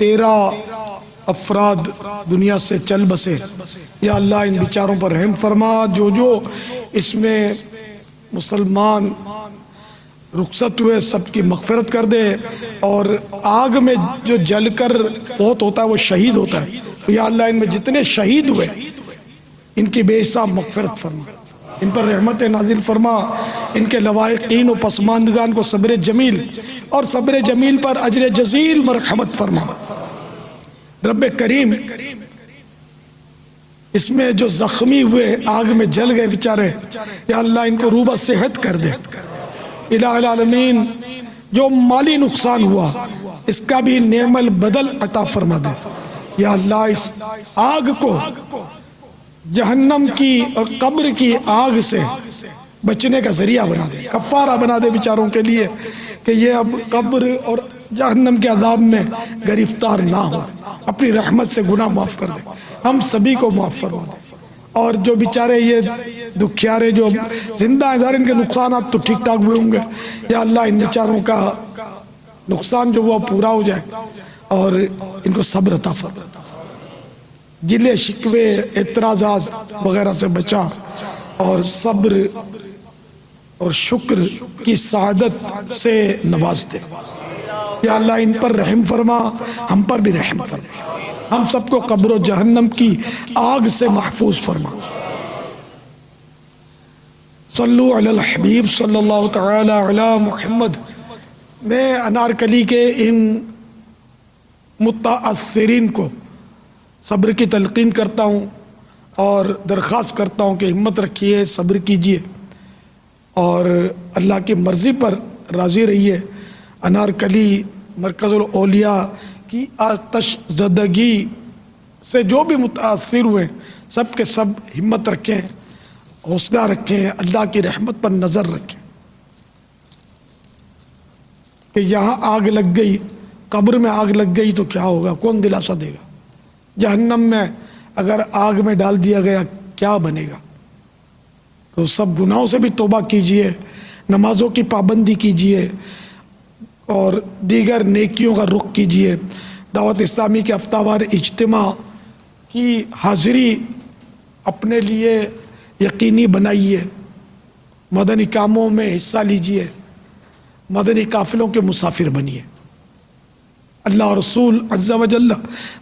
13 افراد دنیا سے چل بسے، یا اللہ ان بیچاروں پر رحم فرما، جو اس میں مسلمان رخصت ہوئے سب کی مغفرت کر دے، اور آگ میں جو جل کر فوت ہوتا ہے وہ شہید ہوتا ہے، تو یا اللہ ان میں جتنے شہید ہوئے ان کی بے حساب مغفرت فرما، ان پر رحمت نازل فرما، ان کے لواحقین و پسماندگان کو صبر جمیل اور صبر جمیل پر اجر جزیل مرحمت فرما۔ رب کریم اس میں جو زخمی ہوئے آگ میں جل گئے بیچارے، یا اللہ ان کو روبہ صحت کر دے۔ الہ العالمین جو مالی نقصان ہوا اس کا بھی نعم البدل عطا فرما دے، یا اللہ اس آگ کو جہنم کی اور قبر کی آگ سے بچنے کا ذریعہ بنا دے، کفارہ بنا دے بیچاروں کے لیے، کہ یہ اب قبر اور جہنم کے عذاب میں گرفتار نہ ہو، اپنی رحمت سے گناہ معاف کر دے، ہم سبھی کو معاف فرما دے۔ اور جو بیچارے یہ دکھیارے جو زندہ ہیں ظاہر ان کے نقصانات تو ٹھیک ٹھاک ہوئے ہوں گے، یا اللہ ان بیچاروں کا نقصان جو وہ پورا ہو جائے اور ان کو صبر عطا فرما، گلے شکوے اعتراضات وغیرہ سے بچا، اور صبر اور شکر کی سعادت سے نواز دے، یا اللہ ان پر رحم فرما، ہم پر بھی رحم فرما، ہم سب کو قبر و جہنم کی آگ سے محفوظ فرما۔ صلو علی الحبیب صلی اللہ تعالی علی محمد۔ میں انارکلی کے ان متاثرین کو صبر کی تلقین کرتا ہوں اور درخواست کرتا ہوں کہ ہمت رکھیے، صبر کیجیے اور اللہ کی مرضی پر راضی رہیے۔ انارکلی مرکز الاولیاء کی آتش زدگی سے جو بھی متاثر ہوئے سب کے سب ہمت رکھیں، حوصلہ رکھیں، اللہ کی رحمت پر نظر رکھیں کہ یہاں آگ لگ گئی، قبر میں آگ لگ گئی تو کیا ہوگا، کون دلاسا دے گا، جہنم میں اگر آگ میں ڈال دیا گیا کیا بنے گا۔ تو سب گناہوں سے بھی توبہ کیجئے، نمازوں کی پابندی کیجئے اور دیگر نیکیوں کا رخ کیجئے۔ دعوت اسلامی کے ہفتہ وار اجتماع کی حاضری اپنے لیے یقینی بنائیے، مدنی کاموں میں حصہ لیجئے، مدنی قافلوں کے مسافر بنیے۔ اللہ رسول عز و جل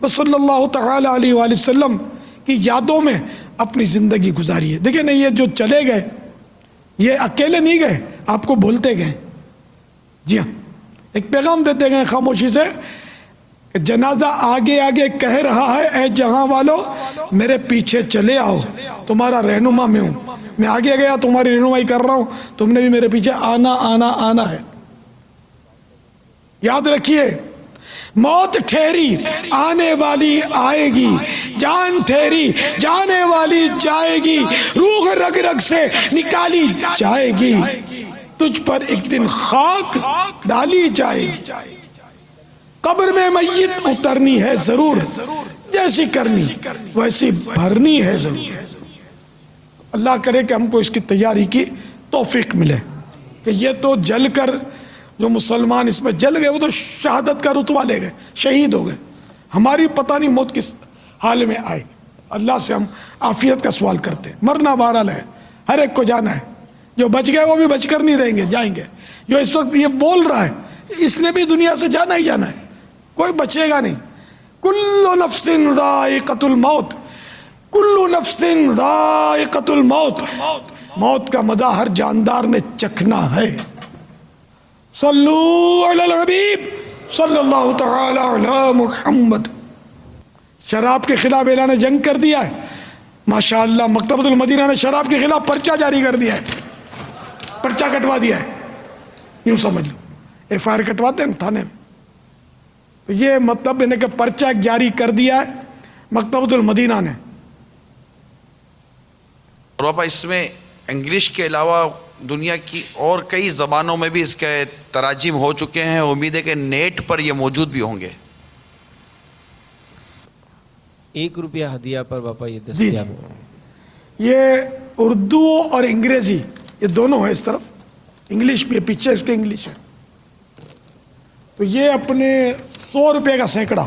صلی اللہ تعالی علیہ وآلہ وسلم کی یادوں میں اپنی زندگی گزاریے۔ دیکھیں نا، یہ جو چلے گئے یہ اکیلے نہیں گئے، آپ کو بولتے گئے، جی ہاں، ایک پیغام دیتے گئے خاموشی سے کہ جنازہ آگے آگے کہہ رہا ہے، اے جہاں والو میرے پیچھے چلے آؤ، تمہارا رہنما میں ہوں، میں آگے گیا تمہاری رہنمائی کر رہا ہوں، تم نے بھی میرے پیچھے آنا آنا آنا ہے۔ یاد رکھیے، موت ٹھہری آنے والی آئے گی، جان ٹھہری جانے والی جائے گی، روح رگ رگ سے نکالی جائے گی، تجھ پر ایک دن خاک ڈالی جائے گی، قبر میں میت اترنی ہے ضرور، جیسی کرنی ویسی بھرنی ہے ضرور۔ اللہ کرے کہ ہم کو اس کی تیاری کی توفیق ملے کہ یہ تو جل کر جو مسلمان اس میں جل گئے وہ تو شہادت کا رتبہ لے گئے، شہید ہو گئے، ہماری پتہ نہیں موت کس حال میں آئے۔ اللہ سے ہم عافیت کا سوال کرتے ہیں، مرنا بہرحال ہے، ہر ایک کو جانا ہے، جو بچ گئے وہ بھی بچ کر نہیں رہیں گے، جائیں گے۔ جو اس وقت یہ بول رہا ہے اس نے بھی دنیا سے جانا ہی جانا ہے، کوئی بچے گا نہیں۔ کل نفس ذائقۃ الموت، کل نفس ذائقۃ الموت، موت کا مزہ ہر جاندار نے چکھنا ہے۔ صلو علی الحبیب صلی اللہ تعالی علی محمد۔ شراب کے خلاف اعلان جنگ کر دیا ہے، ماشاءاللہ مکتبۃ المدینہ نے شراب کے خلاف پرچہ جاری کر دیا ہے، پرچہ کٹوا دیا ہے، یوں سمجھ لو ایف آئی آر کٹواتے ہیں تھانے میں، تو یہ مطلب انہیں کہ پرچہ جاری کر دیا ہے مکتبۃ المدینہ نے۔ اور پاپا اس میں انگلش کے علاوہ دنیا کی اور کئی زبانوں میں بھی اس کے تراجم ہو چکے ہیں، امید ہے کہ نیٹ پر یہ موجود بھی ہوں گے۔ 1 روپیہ ہدیہ پر باپا یہ دستیاب ہے۔ یہ اردو اور انگریزی یہ دونوں ہیں، اس طرف انگلش بھی ہے، پیچھے اس کے انگلش ہے، تو یہ اپنے 100 روپے کا سینکڑا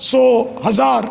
100, 1000,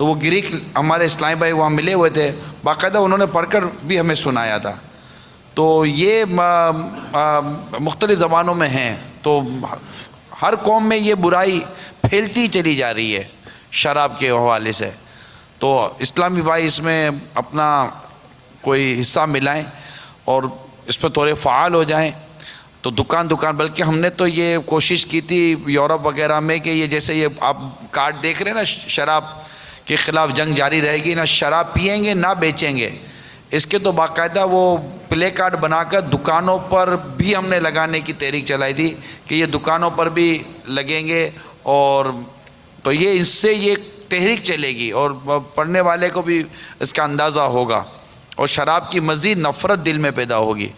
تو وہ گریک ہمارے اسلامی بھائی وہاں ملے ہوئے تھے, باقاعدہ انہوں نے پڑھ کر بھی ہمیں سنایا تھا. تو یہ مختلف زبانوں میں ہیں. تو ہر قوم میں یہ برائی پھیلتی چلی جا رہی ہے شراب کے حوالے سے. تو اسلامی بھائی اس میں اپنا کوئی حصہ ملائیں اور اس پہ تھوڑے فعال ہو جائیں. تو دکان بلکہ ہم نے تو یہ کوشش کی تھی یورپ وغیرہ میں کہ یہ جیسے یہ آپ کارڈ دیکھ رہے ہیں نا, شراب کے خلاف جنگ جاری رہے گی, نہ شراب پئیں گے نہ بیچیں گے. اس کے تو باقاعدہ وہ پلے کارڈ بنا کر دکانوں پر بھی ہم نے لگانے کی تحریک چلائی تھی کہ یہ دکانوں پر بھی لگیں گے. اور تو یہ اس سے یہ تحریک چلے گی اور پڑھنے والے کو بھی اس کا اندازہ ہوگا اور شراب کی مزید نفرت دل میں پیدا ہوگی.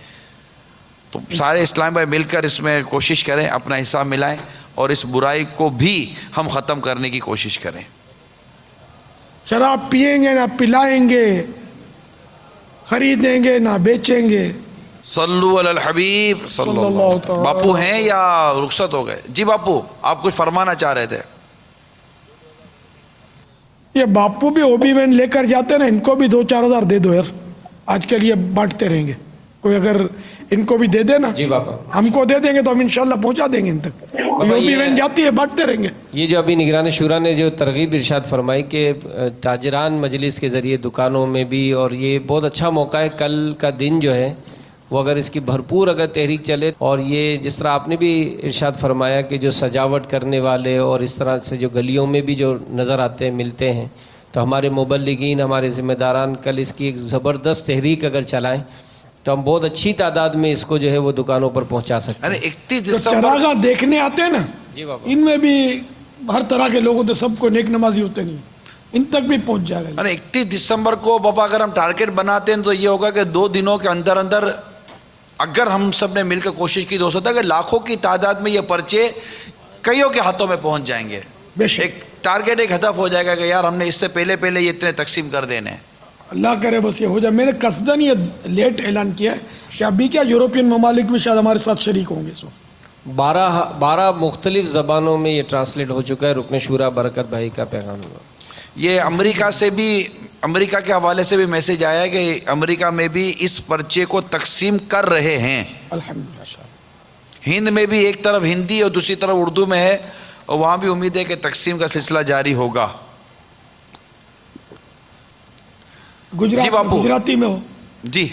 تو سارے اسلام بھائی مل کر اس میں کوشش کریں, اپنا حصہ ملائیں اور اس برائی کو بھی ہم ختم کرنے کی کوشش کریں. شراب پئیں گے نہ پلائیں گے, خریدیں گے نہ بیچیں گے. صلو علی الحبیب صلی اللہ تعالی. باپو ہیں یا رخصت ہو گئے؟ جی باپو آپ کچھ فرمانا چاہ رہے تھے. یہ باپو بھی اوبی وین لے کر جاتے نا, ان کو بھی 2-4 ہزار دے دو یار, آج کل یہ بانٹتے رہیں گے. کوئی اگر ان کو بھی دے دے نا, جی باپا ہم کو دے دیں گے تو ہم انشاءاللہ پہنچا دیں گے ان تک. اوبی وین جاتی ہے, بانٹتے رہیں گے. یہ جو ابھی نگران شورا نے جو ترغیب ارشاد فرمائی کہ تاجران مجلس کے ذریعے دکانوں میں بھی, اور یہ بہت اچھا موقع ہے. کل کا دن جو ہے وہ اگر اس کی بھرپور اگر تحریک چلے, اور یہ جس طرح آپ نے بھی ارشاد فرمایا کہ جو سجاوٹ کرنے والے اور اس طرح سے جو گلیوں میں بھی جو نظر آتے ہیں ملتے ہیں, تو ہمارے مبلغین ہمارے ذمہ داران کل اس کی ایک زبردست تحریک اگر چلائیں تو ہم بہت اچھی تعداد میں اس کو جو ہے وہ دکانوں پر پہنچا سکتے ہیں. 31 جو دسمبر چراغاں دیکھنے آتے ہیں نا, جی بابا, ان میں بھی ہر طرح کے لوگوں تو سب کو نیک نمازی ہوتے نہیں, ان تک بھی پہنچ جائے گا. 31 دسمبر کو بابا اگر ہم ٹارگیٹ بناتے ہیں تو یہ ہوگا کہ 2 دنوں کے اندر اندر اگر ہم سب نے مل کر کوشش کی تو ہو سکتا ہے کہ لاکھوں کی تعداد میں یہ پرچے کئیوں کے ہاتھوں میں پہنچ جائیں گے. ایک ٹارگیٹ, ایک ہدف ہو جائے گا کہ یار ہم نے اس سے پہلے یہ اتنے تقسیم کر دینے. اللہ کرے بس یہ ہو جائے. میں نے قصداً یہ لیٹ اعلان کیا ہے کہ ابھی کیا یورپین ممالک بھی شاید ہمارے ساتھ شریک ہوں گے. 12 مختلف زبانوں میں یہ ٹرانسلیٹ ہو چکا ہے. رکن شورا برکت بھائی کا پیغام ہوا. یہ امریکہ کے حوالے سے بھی میسج آیا ہے کہ امریکہ میں بھی اس پرچے کو تقسیم کر رہے ہیں. الحمدللہ. ہند میں بھی ایک طرف ہندی اور دوسری طرف اردو میں ہے, اور وہاں بھی امید ہے کہ تقسیم کا سلسلہ جاری ہوگا. جی باپو, گجراتی میں ہو. جی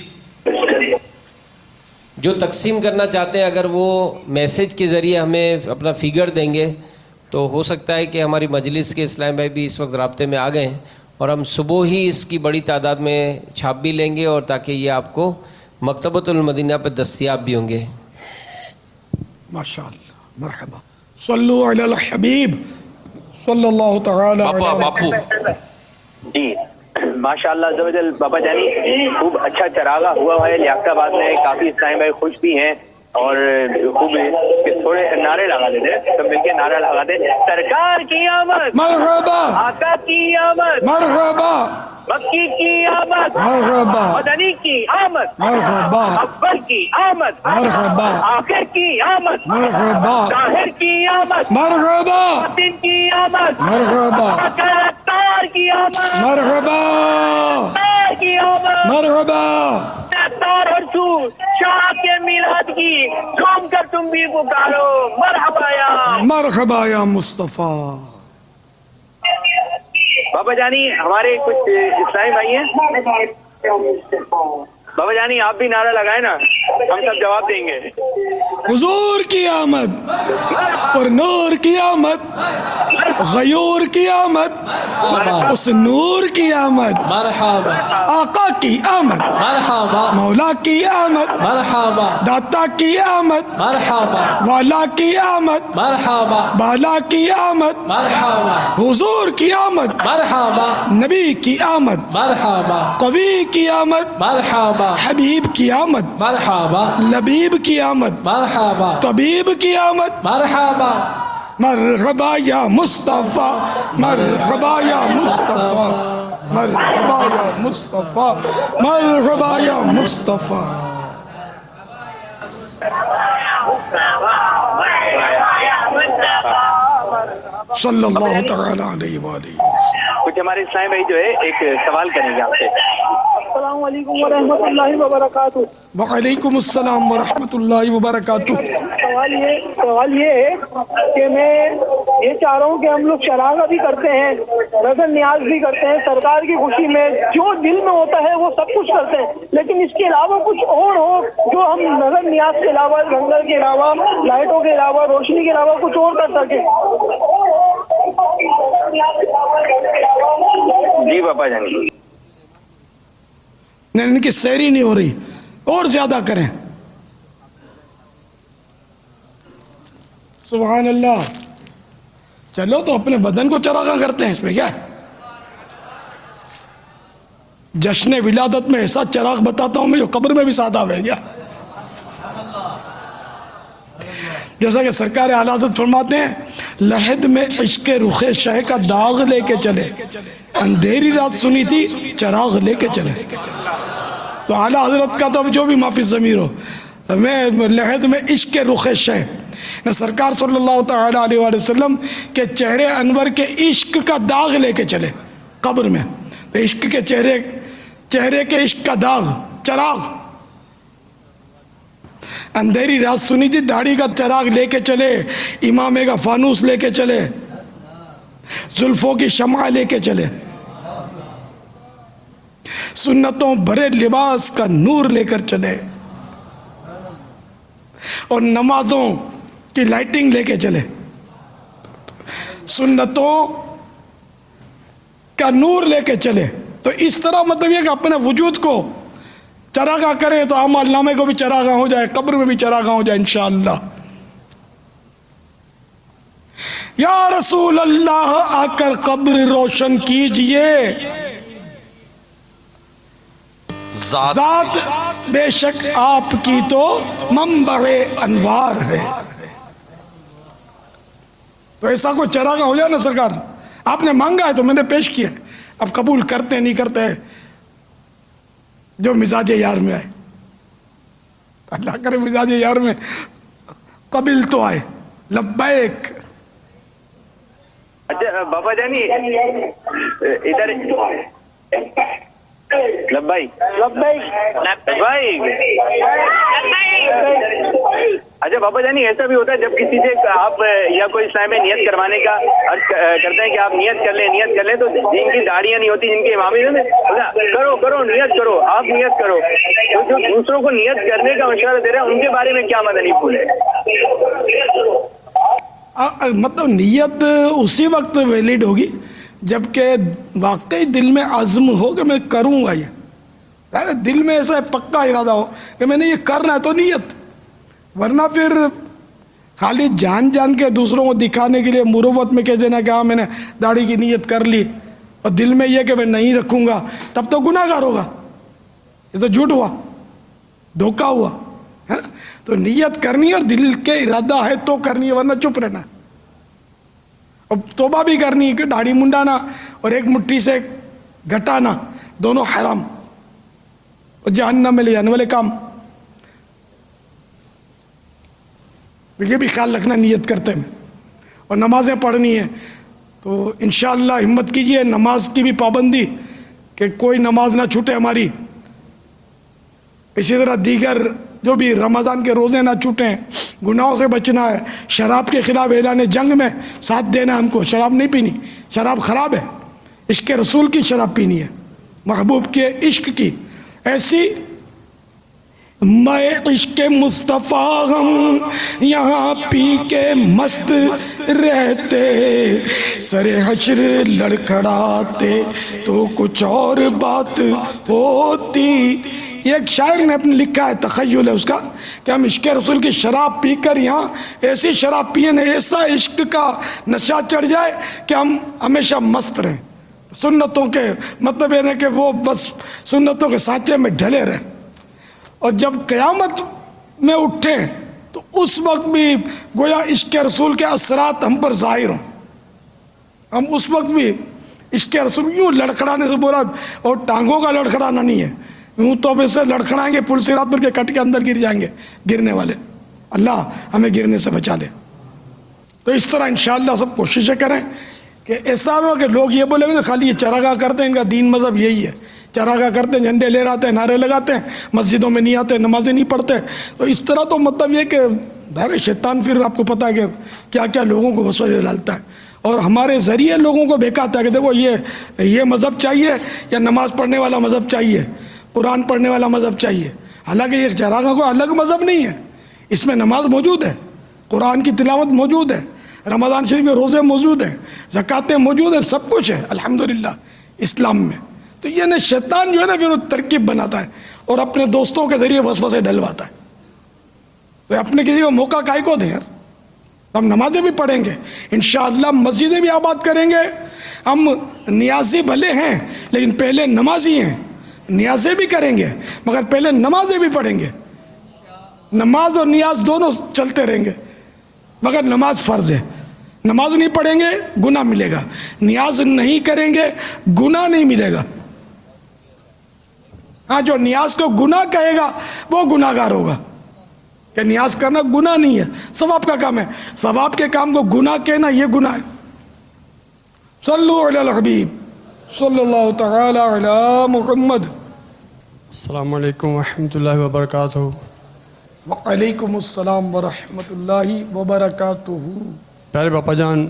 جو تقسیم کرنا چاہتے ہیں اگر وہ میسج کے ذریعے ہمیں اپنا فگر دیں گے تو ہو سکتا ہے کہ ہماری مجلس کے اسلام بھائی بھی اس وقت رابطے میں آ گئے ہیں, اور ہم صبح ہی اس کی بڑی تعداد میں چھاپ بھی لیں گے, اور تاکہ یہ آپ کو مکتبۃ المدینہ پہ دستیاب بھی ہوں گے. ماشاءاللہ, مرحبا. صلو علی الحبیب صلی اللہ تعالی علیہ. باپو جی ماشاءاللہ عزوجل بابا جانی خوب اچھا چراغا ہوا ہے لیاقت آباد میں. کافی اسلام بھائی خوش بھی ہیں اور خوب تھوڑے نعرے لگا دیتے, سب مل کے نعرہ لگا دیں. سرکار کی آمد, مرحبا, آقا کی آمد, مرحبا, مکی کی آمد, مرحبا, مدنی کی آمد, مرحبا, اول کی آمد, مرحبا, آخر کی آمد, مرحبا, ظاہر کی آمد, مرحبا, باطن کی آمد, مرحبا, تار کی آمد, مرحبا, تار کی آمد, مرحبا. تار اور سور شاہ کے میلاد کی جھوم کر تم بھی پکارو مرحبا یا مرحبا یا مصطفیٰ. بابا جانی ہمارے کچھ اسلامی بھائی ہیں. بابا جانی آپ بھی نعرہ لگائیں نا, ہم سب جواب دیں گے. حضور کی آمد, اور نور کی آمد, غیور کی آمد, اس نور کی آمد, مرحبا, آقا کی آمد, مرحبا, مولا کی آمد, مرحبا, داتا کی آمد, مرحبا, والا کی آمد, مرحبا, بالا کی آمد, مرحبا, حضور کی آمد, مرحبا, نبی کی آمد, مرحبا, قوی کی آمد, مرحبا, حبیب کی آمد, مرحبا, لبیب کی آمد, مرحبا, طبیب کی آمد. مرحبا, مرحبا یا مصطفیٰ, مرحبا یا مصطفیٰ, مرحبا یا مصطفیٰ, مرحبا یا مصطفیٰ. صلی اللہ تعالی علیہ وآلہ وسلم. کچھ کہ ہمارے اسلام بھائی جو ہے ایک سوال کریں گے آپ سے. السلام علیکم ورحمۃ اللہ وبرکاتہ. وعلیکم السلام ورحمۃ اللہ وبرکاتہ. سوال یہ ہے کہ میں یہ چاہ رہا ہوں کہ ہم لوگ چراغا بھی کرتے ہیں, نظر نیاز بھی کرتے ہیں, سرکار کی خوشی میں جو دل میں ہوتا ہے وہ سب کچھ کرتے ہیں, لیکن اس کے علاوہ کچھ اور ہو جو ہم نظر نیاز کے علاوہ, لنگر کے علاوہ, لائٹوں کے علاوہ, روشنی کے علاوہ کچھ اور کر سکیں. جی باپا جان. ان کی سیری نہیں ہو رہی, اور زیادہ کریں. سبحان اللہ. چلو تو اپنے بدن کو چراغاں کرتے ہیں, اس میں کیا ہے. جشن ولادت میں ایسا چراغ بتاتا ہوں میں جو قبر میں بھی سادہ ہے کیا. جیسا کہ سرکار اعلیٰ حضرت فرماتے ہیں, لحد میں عشق رخ شہ کا داغ لے کے چلے, اندھیری رات سنی تھی چراغ لے کے چلے. تو اعلیٰ حضرت کا تو جو بھی معافی ضمیر ہو, میں لحد میں عشق رخ شہ, سرکار صلی اللہ تعالیٰ علیہ وآلہ وسلم کے چہرے انور کے عشق کا داغ لے کے چلے قبر میں. تو عشق کے چہرے کے عشق کا داغ, چراغ. اندھیری رات سنی تھی, داڑھی کا چراغ لے کے چلے, امامے کا فانوس لے کے چلے, زلفوں کی شمع لے کے چلے, سنتوں بھرے لباس کا نور لے کر چلے, اور نمازوں کی لائٹنگ لے کے چلے. سنتوں کا نور لے کے چلے. تو اس طرح مطلب یہ کہ اپنے وجود کو چراغاں کریں تو اعمال نامے کو بھی چراغاں ہو جائے, قبر میں بھی چراغاں ہو جائے انشاءاللہ. یا رسول اللہ آ کر قبر روشن کیجئے, ذات بے شک آپ کی تو منبع انوار ہے. تو ایسا کوئی چراغاں ہو جائے نا سرکار, آپ نے مانگا ہے تو میں نے پیش کیا, اب قبول کرتے نہیں کرتے جو مزاج یار میں آئے. اللہ کرے مزاج یار میں قبل تو آئے. لبیک. اچھا بابا جانی ادھر لبائی اچھا بابا جانی ایسا بھی ہوتا ہے جب کسی سے آپ یا کوئی اسلام میں نیت کروانے کا عرض کرتے ہیں کہ آپ نیت کر لیں تو جن کی داڑیاں نہیں ہوتی, جن کے امامی کرو نیت کرو, آپ نیت کرو, تو جو دوسروں کو نیت کرنے کا مشورہ دے رہے ہیں ان کے بارے میں کیا مدنی پھول ہے؟ مطلب نیت اسی وقت ویلڈ ہوگی جبکہ واقعی دل میں عزم ہو کہ میں کروں گا. یہ دل میں ایسا پکا ارادہ ہو کہ میں نے یہ کرنا ہے تو نیت, ورنہ پھر خالی جان کے دوسروں کو دکھانے کے لیے مروت میں کہہ دینا کہ ہاں میں نے داڑھی کی نیت کر لی اور دل میں یہ کہ میں نہیں رکھوں گا, تب تو گناہ گار ہوگا. یہ تو جھوٹ ہوا, دھوکہ ہوا. تو نیت کرنی اور دل کے ارادہ ہے تو کرنی ہے, ورنہ چپ رہنا. اور توبہ بھی کرنی ہے کہ داڑھی منڈانا اور ایک مٹھی سے گھٹانا دونوں حرام اور جہنم میں لے جانے والے کام. یہ بھی خیال رکھنا نیت کرتے میں. اور نمازیں پڑھنی ہیں تو انشاءاللہ ہمت کیجئے, نماز کی بھی پابندی کہ کوئی نماز نہ چھوٹے ہماری. اسی طرح دیگر جو بھی رمضان کے روزے نہ چھوٹیں, گناہوں سے بچنا ہے, شراب کے خلاف اعلان جنگ میں ساتھ دینا ہے ہم کو. شراب نہیں پینی, شراب خراب ہے. عشق رسول کی شراب پینی ہے, محبوب کے عشق کی. ایسی میں عشق مصطفیٰ ہم یہاں پی کے مست رہتے, سر حشر لڑکھڑاتے تو کچھ اور بات ہوتی. یہ ایک شاعر نے اپنے لکھا ہے, تخیل ہے اس کا, کہ ہم عشق رسول کی شراب پی کر یہاں ایسی شراب پیے نا, ایسا عشق کا نشہ چڑھ جائے کہ ہم ہمیشہ مست رہیں. سنتوں کے مطلب یہ ہے کہ وہ بس سنتوں کے سانچے میں ڈھلے رہیں, اور جب قیامت میں اٹھیں تو اس وقت بھی گویا عشق رسول کے اثرات ہم پر ظاہر ہوں. ہم اس وقت بھی عشق رسول یوں لڑکھڑانے سے بولا, اور ٹانگوں کا لڑکھڑانا نہیں ہے, یوں تو اب اسے لڑکھڑائیں گے پل صراط پر کے کٹ کے اندر گر جائیں گے گرنے والے. اللہ ہمیں گرنے سے بچا لے. تو اس طرح انشاءاللہ سب کوششیں کریں کہ ایسا نہ ہو کہ لوگ یہ بولیں گے تو خالی یہ چراغاہ کرتے ہیں، ان کا دین مذہب یہی ہے، چراغاہ کرتے ہیں، جھنڈے لے آتے ہیں، نعرے لگاتے ہیں، مسجدوں میں نہیں آتے، نمازیں نہیں پڑھتے. تو اس طرح تو مطلب یہ کہ ظاہر شیطان پھر آپ کو پتہ ہے کہ کیا کیا لوگوں کو وسوسے ڈالتا ہے، اور ہمارے ذریعے لوگوں کو بہکاتا ہے کہ دیکھو یہ مذہب چاہیے یا نماز پڑھنے والا مذہب چاہیے، قرآن پڑھنے والا مذہب چاہیے. حالانکہ یہ چراغاہ کو الگ مذہب نہیں ہے، اس میں نماز موجود ہے، قرآن کی تلاوت موجود ہے، رمضان شریف میں روزے موجود ہیں، زکاتیں موجود ہیں، سب کچھ ہے الحمدللہ اسلام میں. تو یہ نا شیطان جو ہے نا پھر وہ ترکیب بناتا ہے اور اپنے دوستوں کے ذریعے وسوسے ڈلواتا ہے. تو اپنے کسی کو موقع کائے کو دیں یار. ہم نمازیں بھی پڑھیں گے انشاءاللہ، مسجدیں بھی آباد کریں گے. ہم نیازی بھلے ہیں لیکن پہلے نمازی ہیں، نیازیں بھی کریں گے مگر پہلے نمازیں بھی پڑھیں گے. نماز اور نیاز دونوں چلتے رہیں گے، مگر نماز فرض ہے. نماز نہیں پڑھیں گے گناہ ملے گا، نیاز نہیں کریں گے گناہ نہیں ملے گا. ہاں جو نیاز کو گناہ کہے گا وہ گناہ گار ہوگا، کہ نیاز کرنا گناہ نہیں ہے، ثواب کا کام ہے. ثواب کے کام کو گناہ کہنا یہ گناہ ہے. صلو علی الحبیب صلی اللہ تعالی علی محمد. السلام علیکم ورحمۃ اللہ وبرکاتہ. وعلیکم السلام ورحمۃ اللہ وبرکاتہ. پیارے باپا جان،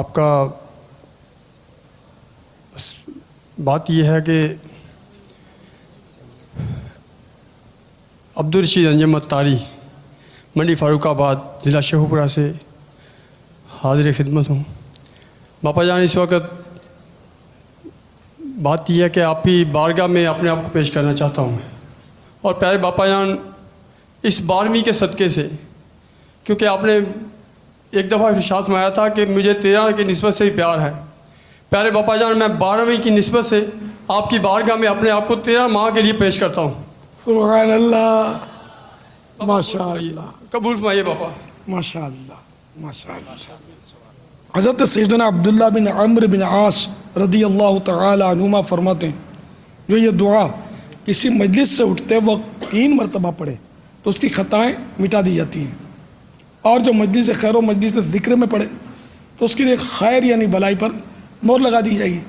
آپ کا بات یہ ہے کہ عبدالرشید انجم اتاری، منڈی فاروق آباد، ضلع شیخوپورہ سے حاضر خدمت ہوں. باپا جان، اس وقت بات یہ ہے کہ آپ کی بارگاہ میں اپنے آپ کو پیش کرنا چاہتا ہوں. اور پیارے باپا جان، اس 12ویں کے صدقے سے، کیونکہ آپ نے ایک دفعہ ارشاد فرمایا تھا کہ مجھے 13 کی نسبت سے ہی پیار ہے. پیارے باپا جان، میں 12ویں کی نسبت سے آپ کی بارگاہ میں اپنے آپ کو 13 ماہ کے لیے پیش کرتا ہوں. سبحان اللہ، ماشاء اللہ، قبول فرمائیے باپا. ماشاء اللہ، ماشاء اللہ. حضرت سیدنا عبداللہ بن عمرو بن عاص رضی اللہ تعالی عنہما فرماتے ہیں، جو یہ دعا کسی مجلس سے اٹھتے وقت 3 مرتبہ پڑھے تو اس کی خطائیں مٹا دی جاتی ہیں، اور جو مجلس خیر و مجلس ذکر میں پڑھے تو اس کے لیے خیر یعنی بلائی پر مہر لگا دی جائے گی.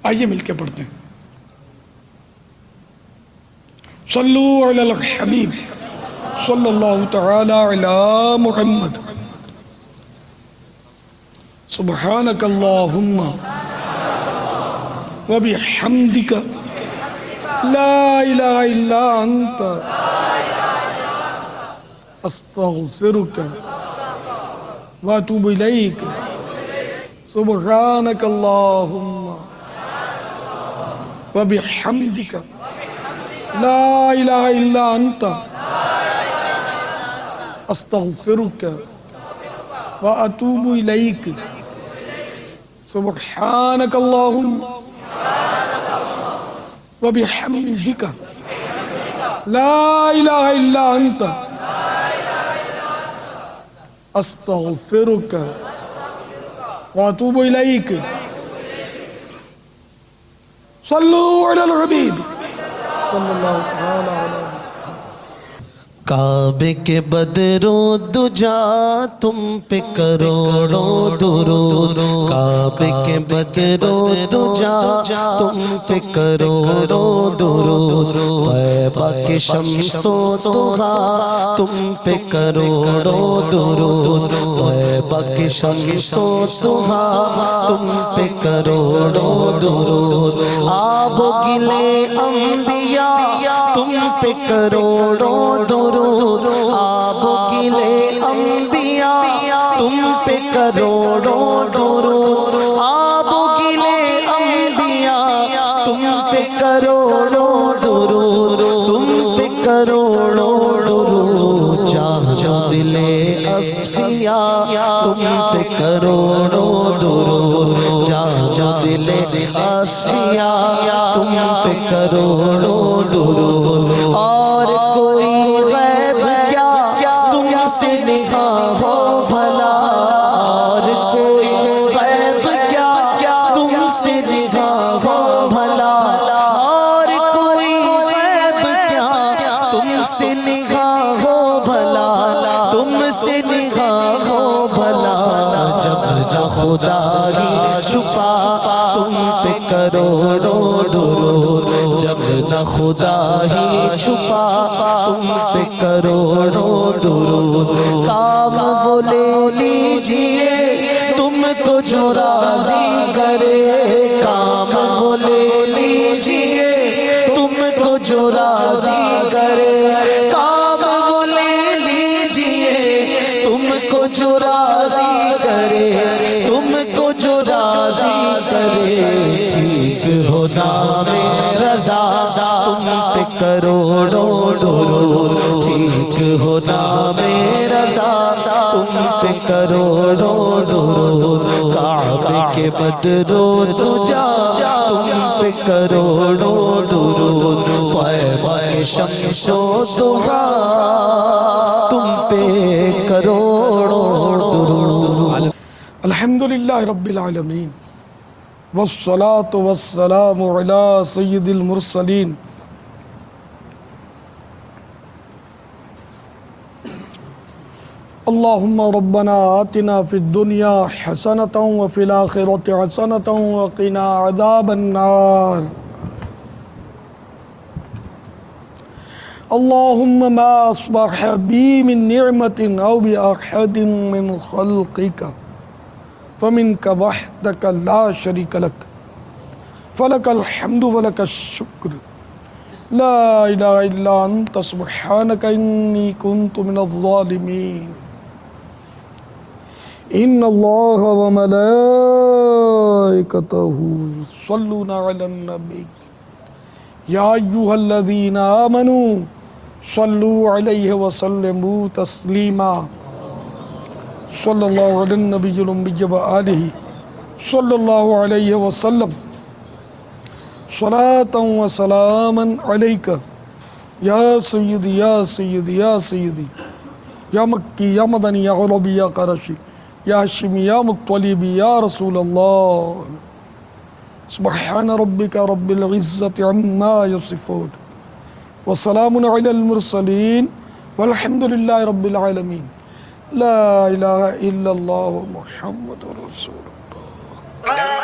آئیے مل کے پڑھتے ہیں. صلو علی الحبیب صلی اللہ تعالی علی محمد. سبحانک اللہم وبحمدک لا الہ الا انت استغفرک واتوب الیک. سبحانک اللہم وبحمدک لا الہ الا انت استغفرک واتوب الیک. سبحانک اللہم وبحمدک لا الہ الا انت استغفرک واتوب الیک. صلو علی الحبیب صلی اللہ تعالی علیہ. کعبے کے بدرو دجا تم پہ کروڑوں درود. کعبے کے بدرو دجا تم پہ کروڑوں درود. طیبہ کے شمس و ضحیٰ تم پہ کروڑوں درود. طیبہ کے شمس و ضحیٰ تم پہ کروڑوں درود. آب و گلے انبیاء تم پہ کروڑوں درود. آب و گلے انبیاء تم پہ کروڑوں درود. آب و گلے انبیاء تم پہ کروڑوں درود. تم پہ کروڑوں درود. جہاں دل اصفیاء تم پہ کروڑوں درود. جہاں دل اصفیاء تم پہ کروڑوں درود. اور کوئی نثار ہو بھلا، اور کوئی غیب کیا تم سے نثار ہو بھلا، اور کوئی غیب کیا تم سے نگاہ ہو بھلا تم سے نگاہ ہو بھلا جب جا خدا ہی چھپا تم پہ کروڑوں درود جب جا خدا ہی چھپا تم پہ کروڑوں درود کام وہ لے لیجئے تم کو جو راضی کرے کام وہ لے لیجئے تم کو جو راضی کرے کام وہ لے لیجئے تم کو جو راضی کرے تم کو جو راضی کرے ٹھیک ہو نام رضا تم پہ کروڑوں درود ٹھیک ہو نام رضا تم پہ کروڑوں درود کعبے کے بدرو تجا تم پہ کروڑوں درود طیبہ کے شمس و ضحا تم پہ کروڑوں درود الحمدللہ رب العالمین والصلاة والسلام علی سید المرسلین اللہم ربنا آتنا فی الدنیا حسنة وفی الآخرة حسنة وقنا عذاب النار اللہم ما اصبح بی من نعمت او بأحد من خلقک فمنک وحدک لا شریک لک فلک الحمد ولک الشکر لا الہ الا انت سبحانک انی کنت من الظالمین ان اللہ وملائکتہ یصلون علی النبی یا ایہا الذین آمنوا صلوا علیہ وسلموا تسلیما صلی اللہ علی النبی الأمی وآلہ صلی اللہ علیہ وسلم صلاة و سلاما علیکہ یا سیدی یا سیدی یا سیدی یا مکی یا مدنی یا غربی یا قرشی یا ہاشمی یا مطلبی یا رسول اللہ سبحان ربک رب العزت عما یصفون وسلام علی المرسلین والحمد للہ رب العالمین لا الہ الا اللہ محمد رسول اللہ